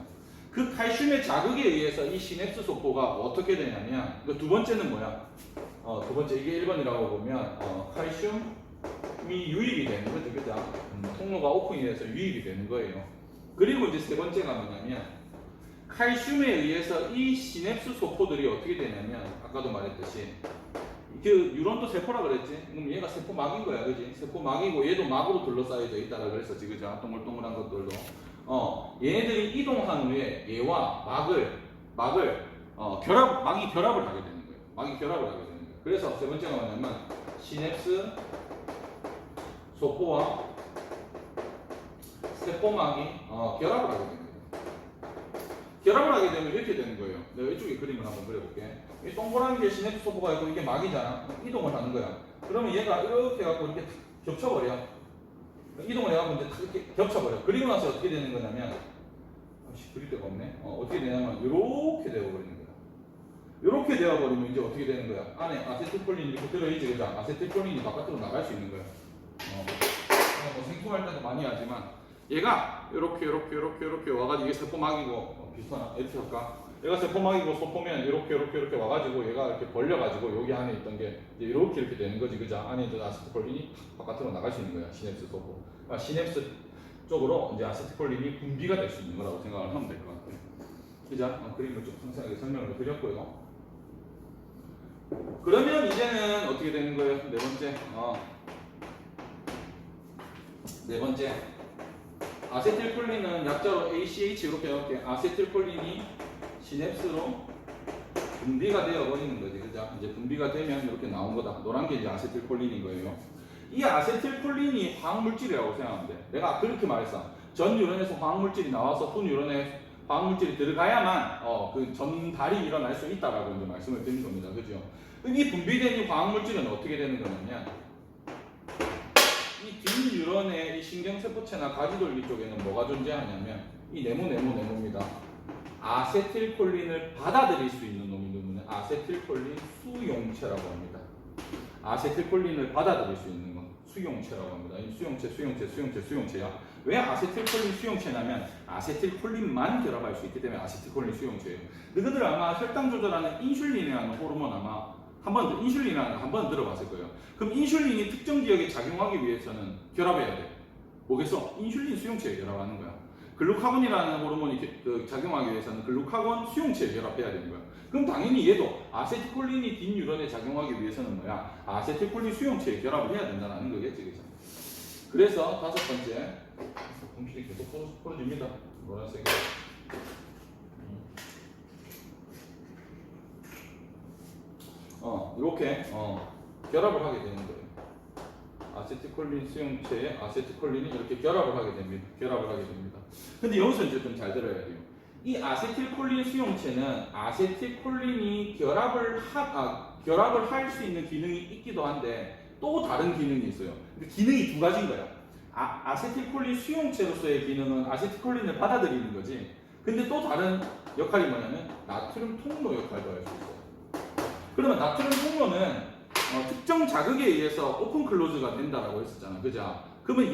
그 칼슘의 자극에 의해서 이 시냅스 소포가 어떻게 되냐면, 두 번째는 뭐야? 두 번째, 이게 1번이라고 보면, 칼슘이 유입이 되는 거죠, 그죠? 통로가 오픈이 돼서 유입이 되는 거예요. 그리고 이제 세 번째가 뭐냐면, 칼슘에 의해서 이 시냅스 소포들이 어떻게 되냐면, 아까도 말했듯이, 그 뉴런도 세포라 그랬지? 그럼 얘가 세포막인 거야, 그지? 세포막이고 얘도 막으로 둘러싸여져 있다라 그랬었지, 그죠? 동글동글한 것들도. 얘네들이 이동한 후에 얘와 막이 결합을 하게 되는 거예요. 막이 결합을 하게 되는 거예요. 그래서 세 번째가 뭐냐면 시냅스 소포와 세포막이 결합을 하게 됩니다. 결합을 하게 되면 이렇게 되는 거예요. 내가 이쪽에 그림을 한번 그려볼게. 이 동그란 게 시냅스 소포가 있고 이게 막이잖아. 이동을 하는 거야. 그러면 얘가 이렇게 해갖고 이렇게 겹쳐버려. 이동을 해갖고 이제 이렇게 겹쳐버려. 그리고 나서 어떻게 되는 거냐면, 그릴 데가 없네. 어떻게 되냐면 이렇게 되어버리는 거야. 이렇게 되어버리면 이제 어떻게 되는 거야? 안에 아세틸콜린이 이렇게 들어있지, 그죠? 아세틸콜린이 바깥으로 나갈 수 있는 거야. 뭐 생소할 때도 많이 하지만 얘가 이렇게 와가지고 이게 세포막이고 비슷하나? 이렇게 할까? 얘가 세포막이고 소포면 이렇게 와가지고 얘가 이렇게 벌려가지고 여기 안에 있던 게 이제 이렇게 되는 거지, 그죠? 안에 있던 아세틸콜린이 바깥으로 나갈 수 있는 거야, 시냅스 소포. 그러니까 시냅스 쪽으로 이제 아세틸콜린이 분비가 될 수 있는 거라고 생각을 하면 될 것 같아요. 그죠? 그림을 좀 상세하게 설명을 드렸고요. 그러면 이제는 어떻게 되는 거예요? 네 번째. 아세틸콜린은 약자로 ACH 이렇게 해볼게. 아세틸콜린이 시냅스로 분비가 되어버리는 거지, 그죠? 이제 분비가 되면 이렇게 나온 거다. 노란 게 이제 아세틸콜린인 거예요. 이 아세틸콜린이 화학물질이라고 생각하면 돼. 내가 그렇게 말했어. 전 뉴런에서 화학물질이 나와서 후 뉴런에 화학물질이 들어가야만 그 전달이 일어날 수 있다라고 이제 말씀을 드린 겁니다, 그죠? 이 분비된 이 화학물질은 어떻게 되는 거냐면, 이 뒷뉴런의 이 신경세포체나 가지돌기 쪽에는 뭐가 존재하냐면 이 네모입니다. 아세틸콜린을 받아들일 수 있는 놈이 누구냐? 아세틸콜린 수용체라고 합니다. 아세틸콜린을 받아들일 수 있는 건 수용체라고 합니다. 이 수용체야. 왜 아세틸콜린 수용체냐면 아세틸콜린만 결합할 수 있기 때문에 아세틸콜린 수용체예요. 너희들 아마 혈당 조절하는 인슐린이라는 호르몬 인슐린이라는 거 한 번 들어봤을 거예요. 그럼 인슐린이 특정 지역에 작용하기 위해서는 결합해야 돼. 뭐겠어? 인슐린 수용체에 결합하는 거야. 글루카곤이라는 호르몬이 작용하기 위해서는 글루카곤 수용체에 결합해야 되는 거야. 그럼 당연히 얘도 아세틸콜린이 뒷뉴런에 작용하기 위해서는 뭐야? 아세틸콜린 수용체에 결합을 해야 된다는 거겠지, 그죠? 그래서 다섯 번째, 분필이 계속 풀어집니다. 노란색이. 이렇게 결합을 하게 되는 거예요. 아세틸콜린 수용체에 아세틸콜린이 이렇게 결합을 하게 됩니다. 근데 여기서 이제 좀 잘 들어야 돼요. 이 아세틸콜린 수용체는 아세틸콜린이 결합을 할 수 있는 기능이 있기도 한데 또 다른 기능이 있어요. 기능이 두 가지인 거예요. 아세틸콜린 수용체로서의 기능은 아세틸콜린을 받아들이는 거지. 근데 또 다른 역할이 뭐냐면 나트륨 통로 역할도 할 수 있어요. 그러면 나트륨 통로는 특정 자극에 의해서 오픈 클로즈가 된다라고 했었잖아, 그죠? 그러면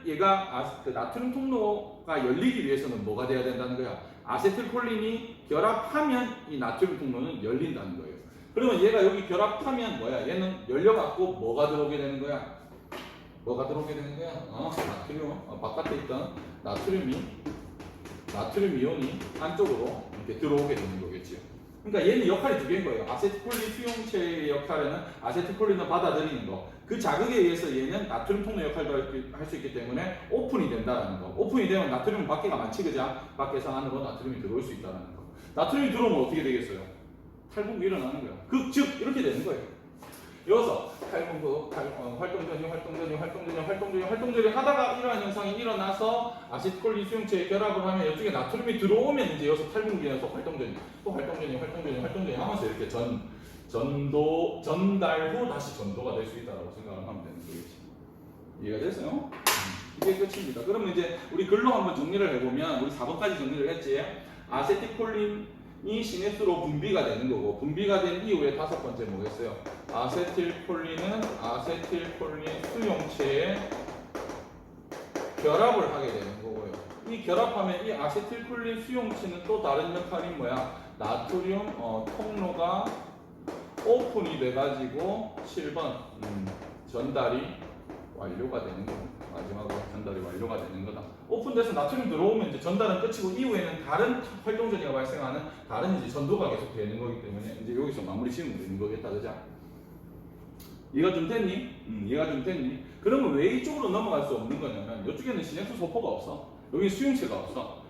얘가 그 나트륨 통로가 열리기 위해서는 뭐가 돼야 된다는 거야? 아세틸콜린이 결합하면 이 나트륨 통로는 열린다는 거예요. 그러면 얘가 여기 결합하면 뭐야? 얘는 열려갖고 뭐가 들어오게 되는 거야? 나트륨 바깥에 있던 나트륨 이온이 안쪽으로 이렇게 들어오게 되는 거겠지요. 그러니까 얘는 역할이 두 개인 거예요. 아세틸콜린 수용체의 역할은 아세틸콜린을 받아들이는 거. 그 자극에 의해서 얘는 나트륨 통로 역할도 할 수 있기 때문에 오픈이 된다는 거. 오픈이 되면 나트륨은 밖에가 많지, 그죠? 밖에서 안으로 나트륨이 들어올 수 있다는 거. 나트륨이 들어오면 어떻게 되겠어요? 탈북이 일어나는 거예요. 즉 이렇게 되는 거예요. 여기서 활동전이 하다가 이러한 현상이 일어나서 아세틸콜린 수용체에 결합을 하면 이쪽에 나트륨이 들어오면 이제 여기서 탈분기에서 활동전이 하면서 이렇게 전달 후 다시 전도가 될 수 있다고 생각을 하면 되는 거겠지. 이해가 됐어요? 이게 끝입니다. 그러면 이제 우리 글로 한번 정리를 해보면 우리 4번까지 정리를 했지. 아세틸콜린이 시냅스로 분비가 되는 거고, 분비가 된 이후에 다섯 번째 뭐겠어요? 아세틸콜린은 아세틸콜린 수용체에 결합을 하게 되는 거고요. 이 결합하면 이 아세틸콜린 수용체는 또 다른 역할이 뭐야? 나트륨 통로가 오픈이 돼가지고 7번 전달이 완료가 되는 거고, 마지막으로 전달이 완료가 되는 거다. 오픈돼서 나트륨 들어오면 이제 전달은 끝이고 이후에는 다른 활동전이가 발생하는 다른 이제 전도가 계속 되는 거기 때문에 이제 여기서 마무리 지으면 되는 거겠다, 그죠? 이해가 좀 됐니? 이해가 좀 됐니? 그러면 왜 이쪽으로 넘어갈 수 없는 거냐면 이쪽에는 시냅스 소포가 없어. 여기 수용체가 없어.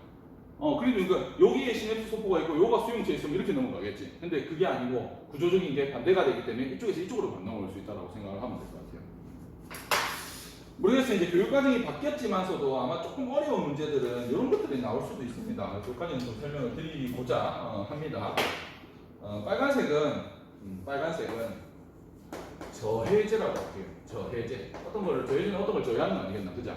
그러니까 여기에 시냅스 소포가 있고 요가 수용체에 있으면 이렇게 넘어가겠지. 근데 그게 아니고 구조적인 게 반대가 되기 때문에 이쪽에서 이쪽으로 넘어올 수 있다고 생각을 하면 될 것 같아요. 모르겠어요. 이제 교육과정이 바뀌었지만서도 아마 조금 어려운 문제들은 이런 것들이 나올 수도 있습니다. 교육과정 좀 설명을 드리고자 합니다. 빨간색은 저해제라고 할게요. 저해제. 저해제는 어떤 걸 저해하는 거 아니겠나, 그죠?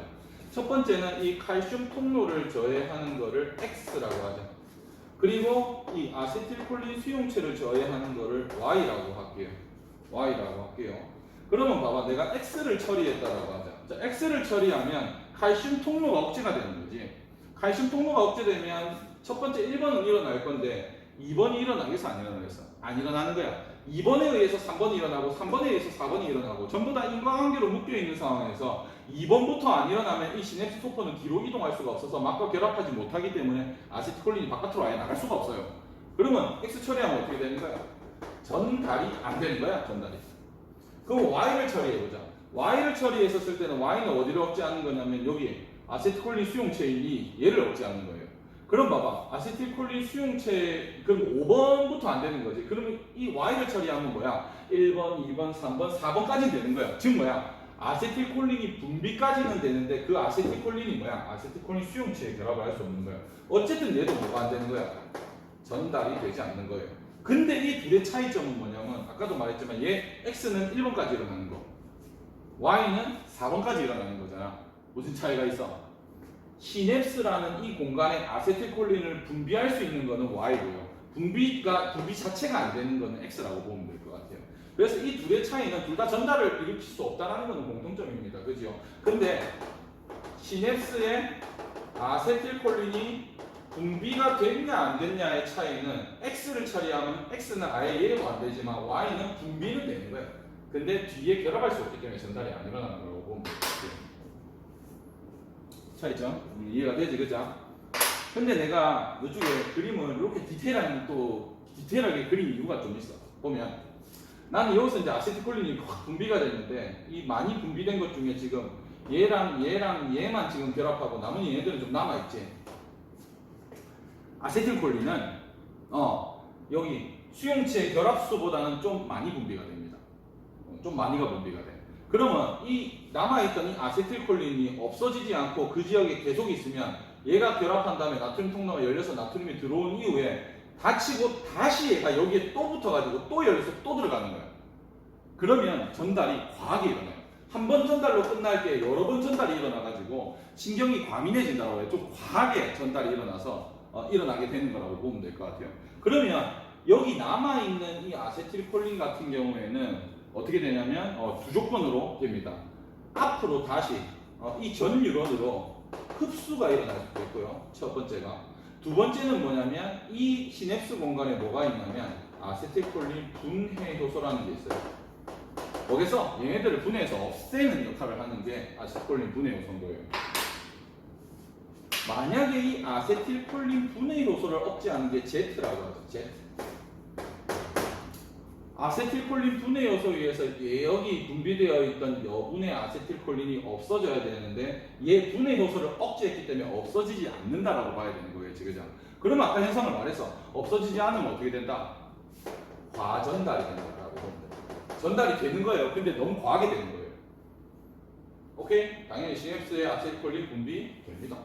첫 번째는 이 칼슘 통로를 저해하는 거를 X라고 하죠. 그리고 이 아세틸콜린 수용체를 저해하는 거를 Y라고 할게요. 그러면 봐봐, 내가 X를 처리했다라고 하자. 자, X를 처리하면 칼슘 통로가 억제가 되는 거지. 칼슘 통로가 억제되면 첫 번째 1번은 일어날 건데 2번이 일어나겠어, 안 일어나겠어? 안 일어나는 거야. 2번에 의해서 3번이 일어나고 3번에 의해서 4번이 일어나고 전부 다 인과관계로 묶여있는 상황에서 2번부터 안 일어나면 이 시냅스 소포는 뒤로 이동할 수가 없어서 막과 결합하지 못하기 때문에 아세틸콜린이 바깥으로 아예 나갈 수가 없어요. 그러면 X 처리하면 어떻게 되는 거야? 전달이 안 되는 거야, 전달이. 그럼 Y를 처리해보자. Y를 처리했었을 때는 Y는 어디를 억제하는 거냐면 여기 아세틸콜린 수용체인 얘를 억제하는 거예요. 그럼 봐봐, 아세틸콜린 수용체 그럼 5번부터 안 되는 거지. 그러면 이 Y를 처리하면 뭐야? 1번, 2번, 3번, 4번까지 되는 거야. 즉 뭐야? 아세틸콜린이 분비까지는 되는데 그 아세틸콜린이 뭐야? 아세틸콜린 수용체에 결합을 할 수 없는 거야. 어쨌든 얘도 뭐가 안 되는 거야? 전달이 되지 않는 거예요. 근데 이 둘의 차이점은 뭐냐면 아까도 말했지만 얘 X는 1번까지 일어나는 거, Y는 4번까지 일어나는 거잖아. 무슨 차이가 있어? 시냅스라는 이 공간에 아세틸콜린을 분비할 수 있는 거는 Y고요. 분비 자체가 안 되는 거는 X라고 보면 될 것 같아요. 그래서 이 둘의 차이는 둘 다 전달을 일으킬 수 없다는 것은 공통점입니다. 그죠? 근데 시냅스의 아세틸콜린이 분비가 됐냐 안 됐냐의 차이는 X를 처리하면 X는 아예 이해도 안 되지만 Y는 분비는 되는 거예요. 근데 뒤에 결합할 수 없기 때문에 전달이 안 일어나는 거라고 보면 돼요. 차이점? 이해가 되지, 그죠? 근데 내가 이쪽에 그림을 이렇게 디테일하게 그린 이유가 좀 있어. 보면 나는 여기서 이제 아세틸콜린이 확 분비가 됐는데 이 많이 분비된 것 중에 지금 얘랑 얘만 지금 결합하고 나머지 얘들은 좀 남아있지. 아세틸콜린은 여기 수용체 결합수보다는 좀 많이 분비가 됩니다. 좀 많이가 분비가 돼. 그러면 이 남아있던 이 아세틸콜린이 없어지지 않고 그 지역에 계속 있으면 얘가 결합한 다음에 나트륨 통로가 열려서 나트륨이 들어온 이후에 닫히고 다시 얘가 여기에 또 붙어가지고 또 열려서 또 들어가는 거야. 그러면 전달이 과하게 일어나요. 한 번 전달로 끝날 때 여러 번 전달이 일어나가지고 신경이 과민해진다고 해요. 좀 과하게 전달이 일어나서 일어나게 되는 거라고 보면 될 것 같아요. 그러면 여기 남아있는 이 아세틸콜린 같은 경우에는 어떻게 되냐면 두 조건으로 됩니다. 앞으로 다시 이 전 뉴런으로 흡수가 일어날 수도 있고요. 첫 번째가. 두 번째는 뭐냐면 이 시냅스 공간에 뭐가 있냐면 아세틸콜린 분해 효소라는 게 있어요. 거기서 얘네들을 분해해서 없애는 역할을 하는 게 아세틸콜린 분해 효소인 거예요. 만약에 이 아세틸콜린 분해 효소를 억제하는 게 Z라고 하죠. Z. 아세틸콜린 분해 요소에 의해서 여기 분비되어 있던 여분의 아세틸콜린이 없어져야 되는데 얘 분해 요소를 억제했기 때문에 없어지지 않는다라고 봐야 되는 거예요, 지금. 그러면 아까 현상을 말해서 없어지지 않으면 어떻게 된다? 과전달이 된다라고 보면 돼요. 전달이 되는 거예요. 근데 너무 과하게 되는 거예요. 오케이? 당연히 CFS의 아세틸콜린 분비 됩니다.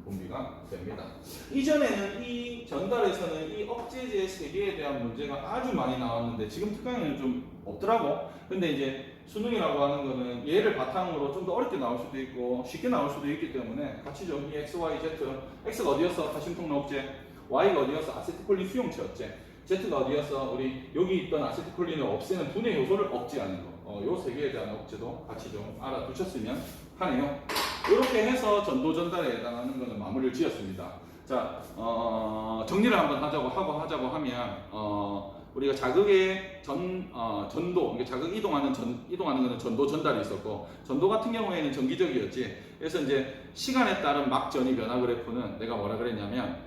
분비가 됩니다. 이전에는 이 전달에서는 이 억제제 세계에 대한 문제가 아주 많이 나왔는데 지금 특강에는 좀 없더라고. 근데 이제 수능이라고 하는 거는 얘를 바탕으로 좀 더 어렵게 나올 수도 있고 쉽게 나올 수도 있기 때문에 같이 좀 이 X, Y, Z, X가 어디였어? 가심통로 억제, Y가 어디였어? 아세틸콜린 수용체 억제, Z가 어디였어? 우리 여기 있던 아세틸콜린을 없애는 분해 요소를 억제하는 거. 요 세 개에 대한 억제도 같이 좀 알아두셨으면 하네요. 이렇게 해서 전도 전달에 해당하는 것은 마무리를 지었습니다. 자, 정리를 한번 하자고 하면, 우리가 자극의 전도, 그러니까 자극 이동하는 것은 전도 전달이 있었고, 전도 같은 경우에는 정기적이었지. 그래서 이제 시간에 따른 막전이 변화 그래프는 내가 뭐라 그랬냐면,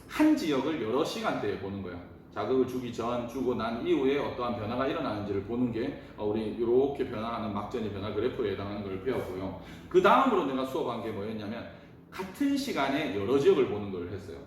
한 지역을 여러 시간대에 보는 거야. 자극을 주기 전, 주고 난 이후에 어떠한 변화가 일어나는지를 보는 게 우리 이렇게 변화하는 막전이 변화 그래프에 해당하는 걸 배웠고요. 그 다음으로 내가 수업한 게 뭐였냐면 같은 시간에 여러 지역을 보는 걸 했어요.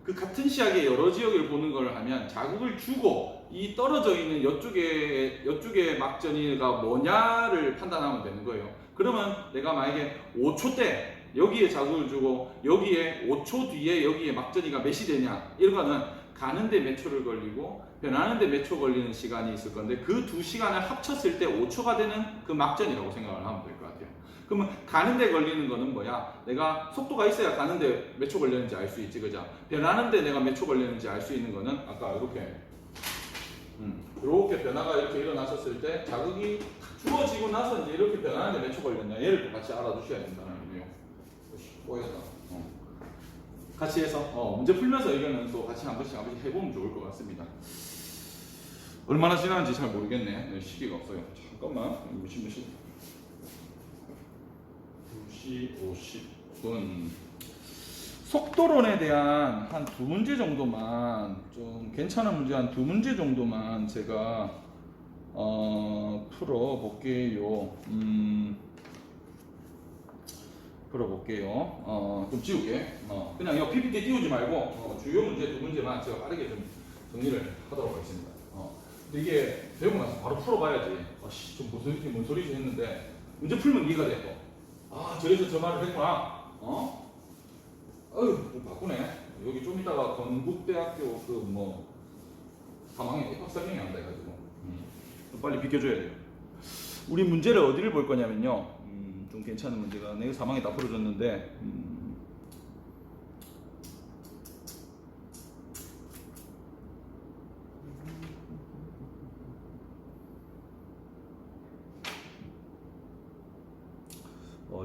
그 같은 시각에 여러 지역을 보는 걸 하면 자극을 주고 이 떨어져 있는 이쪽의 막전이가 뭐냐를 판단하면 되는 거예요. 그러면 내가 만약에 5초 때 여기에 자극을 주고 여기에 5초 뒤에 여기에 막전이가 몇이 되냐 이거는 가는데 몇 초를 걸리고 변하는데 몇 초 걸리는 시간이 있을 건데 그 두 시간을 합쳤을 때 5초가 되는 그 막전이라고 생각을 하면 될 것 같아요. 그러면 가는데 걸리는 거는 뭐야? 내가 속도가 있어야 가는데 몇 초 걸리는지 알 수 있지, 그죠? 변하는데 내가 몇 초 걸리는지 알 수 있는 거는 아까 이렇게 변화가 이렇게 일어났었을 때 자극이 주어지고 나서 이제 이렇게 변하는데 몇 초 걸렸냐 얘를 또 같이 알아두셔야 된다는 의미요. 보였다. 같이 해서 문제 풀면서 의견은 또 같이 한 번씩 해보면 좋을 것 같습니다. 얼마나 지나는지 잘 모르겠네. 네, 시기가 없어요. 잠깐만. 몇 시? 2시 50분. 속도론에 대한 한 두 문제 정도만 좀 괜찮은 문제 한 두 문제 정도만 제가 풀어볼게요. 좀 지울게. 그냥 이거 PPT 띄우지 말고 주요 문제 두 문제만 제가 빠르게 좀 정리를 하도록 하겠습니다. 근데 이게 배우고 나서 바로 풀어봐야지. 좀 뭔 소리지 했는데 문제 풀면 이해가 돼. 저래서 저 말을 했구나. 좀 바꾸네. 여기 좀 이따가 건국대학교 사망에 입학 설명이 한다 해가지고 좀 빨리 비켜줘야 돼요. 우리 문제를 어디를 볼 거냐면요. 좀 괜찮은 문제가 내가 사망에 다 풀어줬는데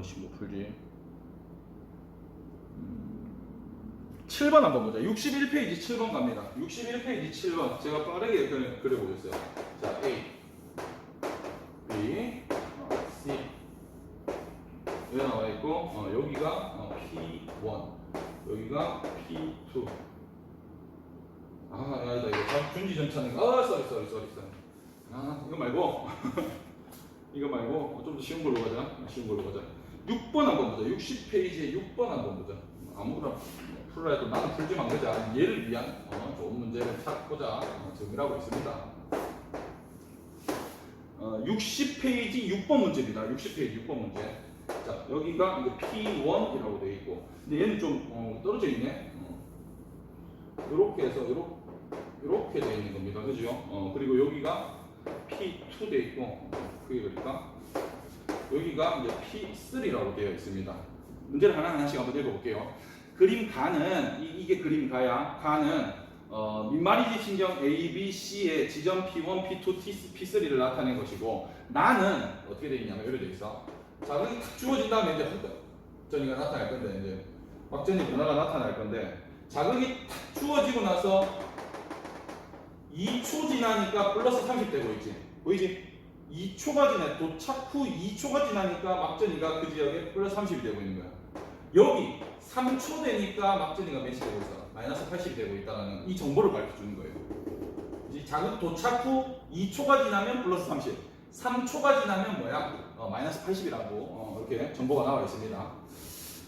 15 풀지. 7번 한번 보자. 61페이지 7번 갑니다. 61페이지 7번. 제가 빠르게 그려보겠어요. 자, A, B, C. 여기 나와 있고, 여기가 P1, 여기가 P2. 아니다, 이거 준지전차는, 쏘리. 이거 말고, 좀 더 쉬운 걸로 가자. 6번 한번 보자. 60페이지에 6번 한번 보자. 아무거나 풀어야 해도 나는 풀지만 그자. 얘를 위한 좋은 문제를 찾고자 정리하고 있습니다. 60페이지 6번 문제입니다. 60페이지 6번 문제. 자, 여기가 이제 P1이라고 되어 있고, 근데 얘는 좀 떨어져 있네. 이렇게 해서 이렇게 되어 있는 겁니다. 그죠? 그리고 여기가 P2 되어 있고, 그게 그러니까 여기가 이제 P3라고 되어 있습니다. 문제를 하나씩 한번 읽어볼게요. 그림 가는 이게 그림 가야. 가는 민마리지 신경 A, B, C의 지점 P1, P2, P3를 나타낸 것이고, 나는 어떻게 되어 있냐면 이렇게 되어 있어. 자극이 탁 주어진 다음에 이제 막전이가 나타날 건데, 이제 막전이 변화가 나타날 건데, 자극이 탁 주어지고 나서 2초 지나니까 플러스 30 되고 있지. 보이지? 2초가 지나, 도착 후 2초가 지나니까 막전이가 그 지역에 플러스 30이 되고 있는 거야. 여기 3초 되니까 막전이가 몇이 되고 있어? 마이너스 80이 되고 있다는 이 정보를 밝혀주는 거예요. 이 자극 도착 후 2초가 지나면 플러스 30, 3초가 지나면 뭐야? 마이너스 80이라고 이렇게 정보가 나와 있습니다.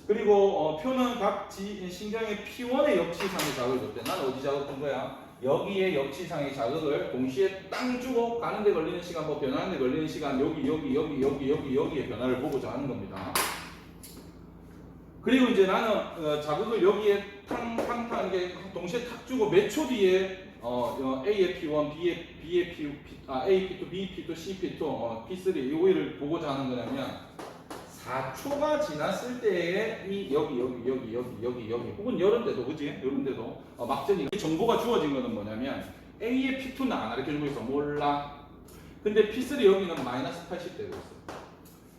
그리고 표는 각 신경의 P1의 역치상의 자극을 줬대. 나는 어디 자극 준 거야? 여기에 역치상의 자극을 동시에 땅 주고 가는데 걸리는 시간, 뭐 변하는데 걸리는 시간, 여기에 변화를 보고자 하는 겁니다. 그리고 이제 나는 자극을 여기에 탕탕탕 이게 동시에 탁 주고 몇 초 뒤에 A의 P1, B의 P, A P2, B P2, C P2, P3 요거를 보고자 하는 거냐면 4초가 지났을 때에 이 여기 혹은 이런 데도 그지? 이런 데도 막전이 정보가 주어진 거는 뭐냐면 A의 P2는 안 가르쳐주고 있어. 몰라. 근데 P3 여기는 마이너스 80 되고 있어.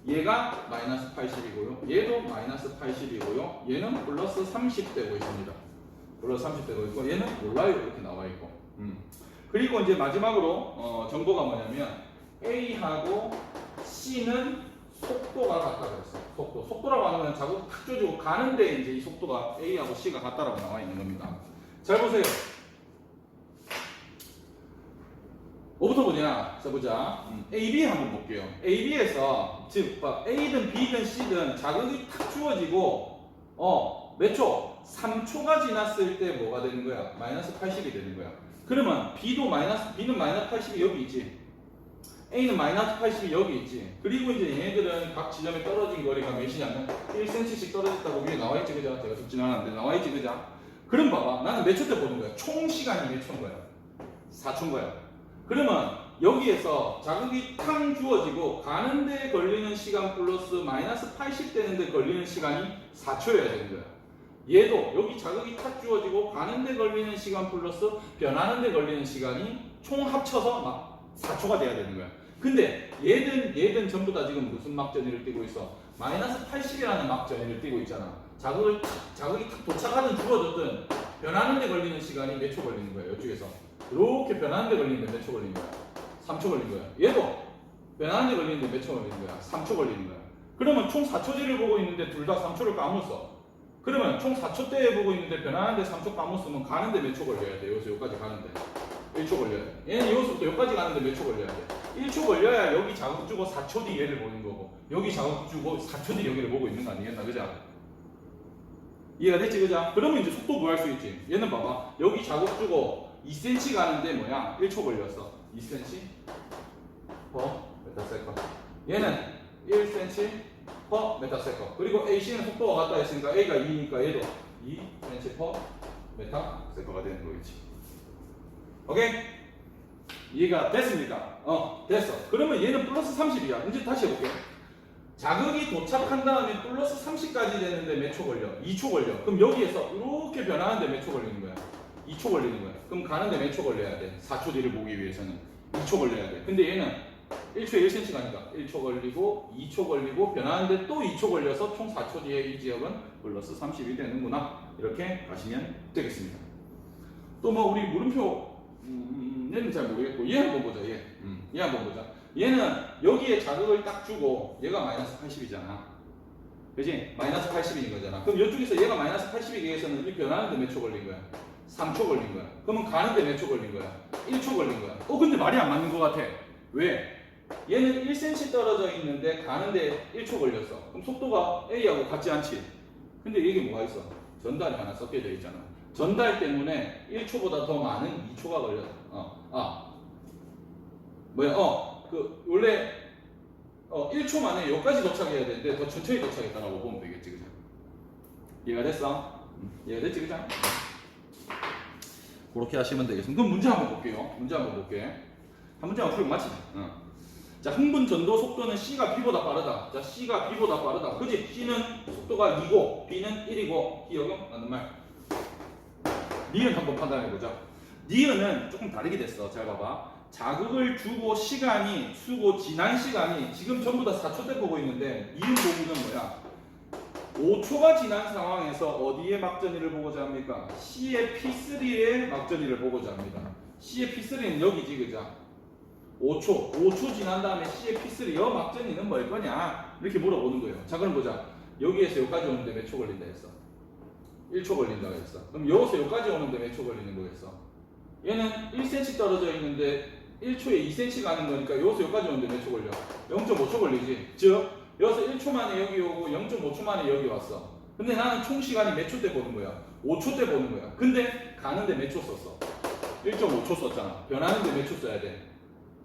얘가 마이너스 80이고요. 얘도 마이너스 80이고요. 얘는 플러스 30 되고 있습니다. 플러스 30 되고 있고 얘는 몰라요. 이렇게 나와 있고. 그리고 이제 마지막으로 정보가 뭐냐면 A하고 C는 속도가 같다 그랬어. 속도라고 하면 자꾸 탁 조지고 가는데 이제 이 속도가 A하고 C가 같다라고 나와 있는 겁니다. 잘 보세요. 뭐부터 보냐? 써보자. A, B 한번 볼게요. A, B에서 즉 A든 B든 C든 자극이 탁 주어지고 몇 초? 3초가 지났을 때 뭐가 되는 거야? 마이너스 80이 되는 거야. 그러면 B는 마이너스 80이 여기 있지. A는 마이너스 80이 여기 있지. 그리고 이제 얘네들은 각 지점에 떨어진 거리가 몇이냐면 1cm씩 떨어졌다고 위에 나와 있지, 그죠? 제가 적진 않았는데 나와 있지, 그죠? 그럼 봐봐. 나는 몇 초 때 보는 거야? 총 시간이 몇 초인 거야? 4초인 거야. 그러면 여기에서 자극이 탕 주어지고 가는데 걸리는 시간 플러스 마이너스 80 되는데 걸리는 시간이 4초여야 되는 거야. 얘도 여기 자극이 탁 주어지고 가는데 걸리는 시간 플러스 변하는데 걸리는 시간이 총 합쳐서 막 4초가 돼야 되는 거야. 근데 얘든 전부 다 지금 무슨 막전위를 띄고 있어? 마이너스 80이라는 막전위를 띄고 있잖아. 자극이 탁 도착하든 줄어들든 변하는데 걸리는 시간이 몇 초 걸리는 거야. 이쪽에서 이렇게 변하는데 걸리는데 몇 초 걸리는 거야? 3초 걸린 거야. 얘도 변하는데 걸리는데 몇 초 걸리는 거야? 3초 걸리는 거야. 그러면 총 4초제를 보고 있는데 둘 다 3초를 까먹었어. 그러면 총 4초대에 보고 있는데 변하는데 3초 까먹었으면 가는데 몇 초 걸려야 돼? 여기서 여기까지 가는데 1초 걸려야 돼. 얘는 여기서부터 여기까지 가는데 몇 초 걸려야 돼? 1초 걸려야 여기 자극 주고 4초 뒤 얘를 보는 거고 여기 자극 주고 4초 뒤 여기를 보고 있는 거 아니겠나? 그죠? 이해가 됐지? 그죠? 그러면 이제 속도 구할 수 있지. 얘는 봐봐. 여기 자극 주고 2cm 가는데 뭐야? 1초 걸렸어. 2cm per 메타세컨. 얘는 1cm per 메타세컨. 그리고 AC는 속도가 같다 했으니까 A가 2니까 얘도 2cm per 메타세컨가 되는 거겠지. 오케이? 이해가 됐습니까? 됐어. 그러면 얘는 플러스 30이야. 이제 다시 해볼게. 자극이 도착한 다음에 플러스 30까지 되는데 몇 초 걸려? 2초 걸려. 그럼 여기에서 이렇게 변하는데 몇 초 걸리는 거야? 2초 걸리는 거야. 그럼 가는데 몇 초 걸려야 돼? 4초 뒤를 보기 위해서는 2초 걸려야 돼. 근데 얘는 1초에 1cm 가니까 1초 걸리고 2초 걸리고 변하는데 또 2초 걸려서 총 4초 뒤에 이 지역은 플러스 30이 되는구나. 이렇게 가시면 되겠습니다. 또 뭐 우리 물음표 얘는 잘 모르겠고 얘 한번 보자. 얘 한번 보자. 얘는 여기에 자극을 딱 주고 얘가 마이너스 80이잖아. 그지? 마이너스 80인 거잖아. 그럼 이쪽에서 얘가 마이너스 80이기 위해서는 이 변하는데 몇 초 걸린 거야? 3초 걸린 거야. 그러면 가는데 몇 초 걸린 거야? 1초 걸린 거야. 근데 말이 안 맞는 것 같아. 왜? 얘는 1cm 떨어져 있는데 가는데 1초 걸렸어. 그럼 속도가 A하고 같지 않지? 근데 이게 뭐가 있어? 전달이 하나 섞여져 있잖아. 전달 때문에 1초보다 더 많은 2초가 걸렸어. 원래 1초 만에 여기까지 도착해야 되는데 더 천천히 도착했다라고 보면 되겠지, 그죠? 이해가 됐어? 이해가 됐지, 그죠? 그렇게 하시면 되겠습니다. 그럼 문제 한번 볼게요. 문제 한번 볼게. 한 문제 한번 풀고 마치자. 자, 흥분 전도 속도는 C가 B보다 빠르다. 자, C가 B보다 빠르다. 그지? C는 속도가 2고 B는 1이고 기억은 맞는 말. 니은 한번 판단해보자. 니은은 조금 다르게 됐어. 잘 봐봐. 자극을 주고 시간이 수고 지난 시간이 지금 전부 다 4초대 보고 있는데 니은 보기는 뭐야? 5초가 지난 상황에서 어디에 막전위를 보고자 합니까? C의 P3의 막전위를 보고자 합니다. C의 P3는 여기지, 그죠? 5초 지난 다음에 C의 P3 여 막전위는 뭘 거냐? 이렇게 물어보는 거예요. 자, 그럼 보자. 여기에서 여기까지 오는데 몇 초 걸린다 했어? 1초 걸린다고 했어. 그럼 여기서 여기까지 오는데 몇 초 걸리는 거겠어? 얘는 1cm 떨어져 있는데 1초에 2cm 가는 거니까 여기서 여기까지 오는데 몇 초 걸려? 0.5초 걸리지. 즉 여기서 1초 만에 여기 오고 0.5초 만에 여기 왔어. 근데 나는 총 시간이 몇 초 때 보는 거야? 5초 때 보는 거야. 근데 가는데 몇 초 썼어? 1.5초 썼잖아. 변하는데 몇 초 써야 돼?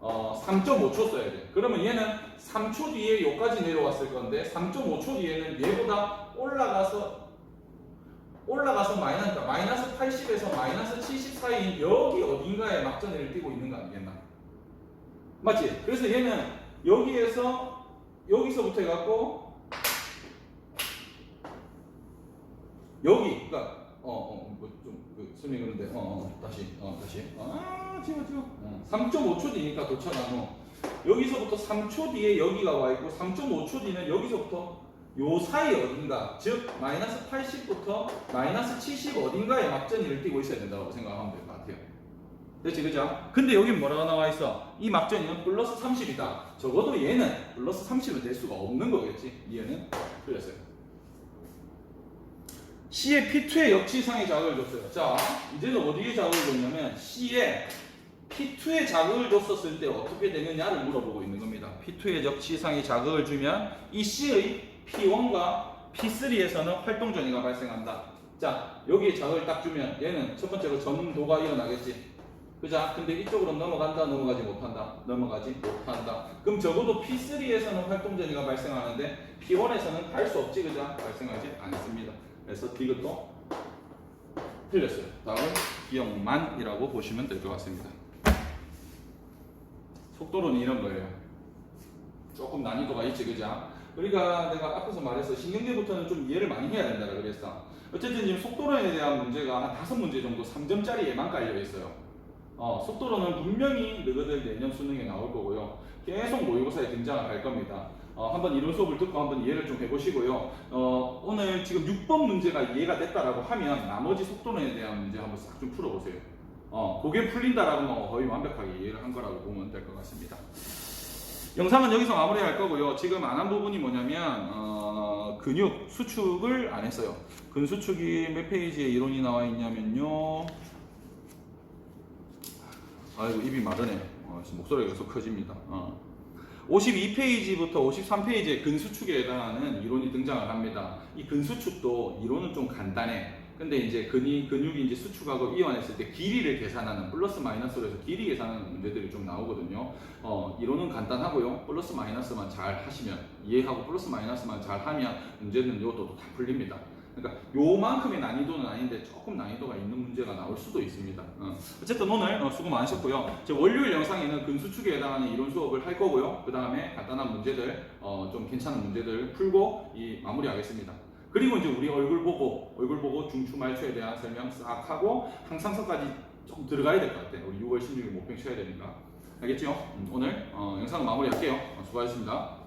3.5초 써야 돼. 그러면 얘는 3초 뒤에 여기까지 내려왔을 건데 3.5초 뒤에는 얘보다 올라가서 마이너스 80에서 마이너스 70 사이인 여기 어딘가에 막전을 뛰고 있는 거 아니겠나? 맞지? 그래서 얘는 여기서부터 해갖고 여기, 그러니까 설명 그런데 다시 지워 3.5초 뒤니까 도착하노. 여기서부터 3초 뒤에 여기가 와 있고 3.5초 뒤는 여기서부터 요 사이 어딘가, 즉 마이너스 80부터 마이너스 70 어딘가에 막전이를 띄고 있어야 된다고 생각하면 될 것 같아요. 됐지, 그죠? 근데 여긴 뭐라고 나와 있어? 이 막전이는 플러스 30이다. 적어도 얘는 플러스 30은 될 수가 없는 거겠지. 얘는 틀렸어요. C의 P2의 역치상의 자극을 줬어요. 자, 이제는 어디에 자극을 줬냐면 C에 P2의 자극을 줬었을 때 어떻게 되느냐를 물어보고 있는 겁니다. P2의 역치상의 자극을 주면 이 C의 P1과 P3에서는 활동전이가 발생한다. 자, 여기에 자극을 딱 주면 얘는 첫 번째로 전도가 일어나겠지. 그자? 근데 이쪽으로 넘어간다, 넘어가지 못한다. 그럼 적어도 P3에서는 활동전이가 발생하는데 P1에서는 갈 수 없지, 그자? 발생하지 않습니다. 그래서 디귿도 틀렸어요. 다음은 기억만이라고 보시면 될 것 같습니다. 속도론이 이런 거예요. 조금 난이도가 있지, 그자? 우리가 내가 앞에서 말해서 신경계부터는 좀 이해를 많이 해야 된다고 그랬어. 어쨌든 지금 속도론에 대한 문제가 한 5문제 정도 3점짜리에만 깔려 있어요. 속도론은 분명히 너희들 내년 수능에 나올 거고요. 계속 모의고사에 등장을 할 겁니다. 한번 이론 수업을 듣고 한번 이해를 좀 해보시고요. 오늘 지금 6번 문제가 이해가 됐다라고 하면 나머지 속도론에 대한 문제 한번 싹 좀 풀어보세요. 그게 풀린다라고 거의 완벽하게 이해를 한 거라고 보면 될 것 같습니다. 영상은 여기서 마무리할 거고요. 지금 안 한 부분이 뭐냐면 근육 수축을 안 했어요. 근수축이 몇 페이지에 이론이 나와 있냐면요. 아이고 입이 마르네. 목소리가 계속 커집니다. 52페이지부터 53페이지에 근수축에 해당하는 이론이 등장을 합니다. 이 근수축도 이론은 좀 간단해. 근데 이제 근육이 이제 수축하고 이완했을 때 길이를 계산하는 플러스 마이너스로 해서 길이 계산하는 문제들이 좀 나오거든요. 이론은 간단하고요. 플러스 마이너스만 잘 하시면, 이해하고 플러스 마이너스만 잘 하면 문제는 이것도 다 풀립니다. 그러니까 요만큼의 난이도는 아닌데 조금 난이도가 있는 문제가 나올 수도 있습니다. 어쨌든 오늘 수고 많으셨고요. 제 월요일 영상에는 근수축에 해당하는 이론 수업을 할 거고요. 그 다음에 간단한 문제들, 좀 괜찮은 문제들 풀고 마무리하겠습니다. 그리고 이제 우리 얼굴 보고 중추 말초에 대한 설명 싹 하고 항상성까지 좀 들어가야 될 것 같아요. 우리 6월 16일 목표 쳐야 되니까. 알겠죠? 오늘 영상 마무리할게요. 수고하셨습니다.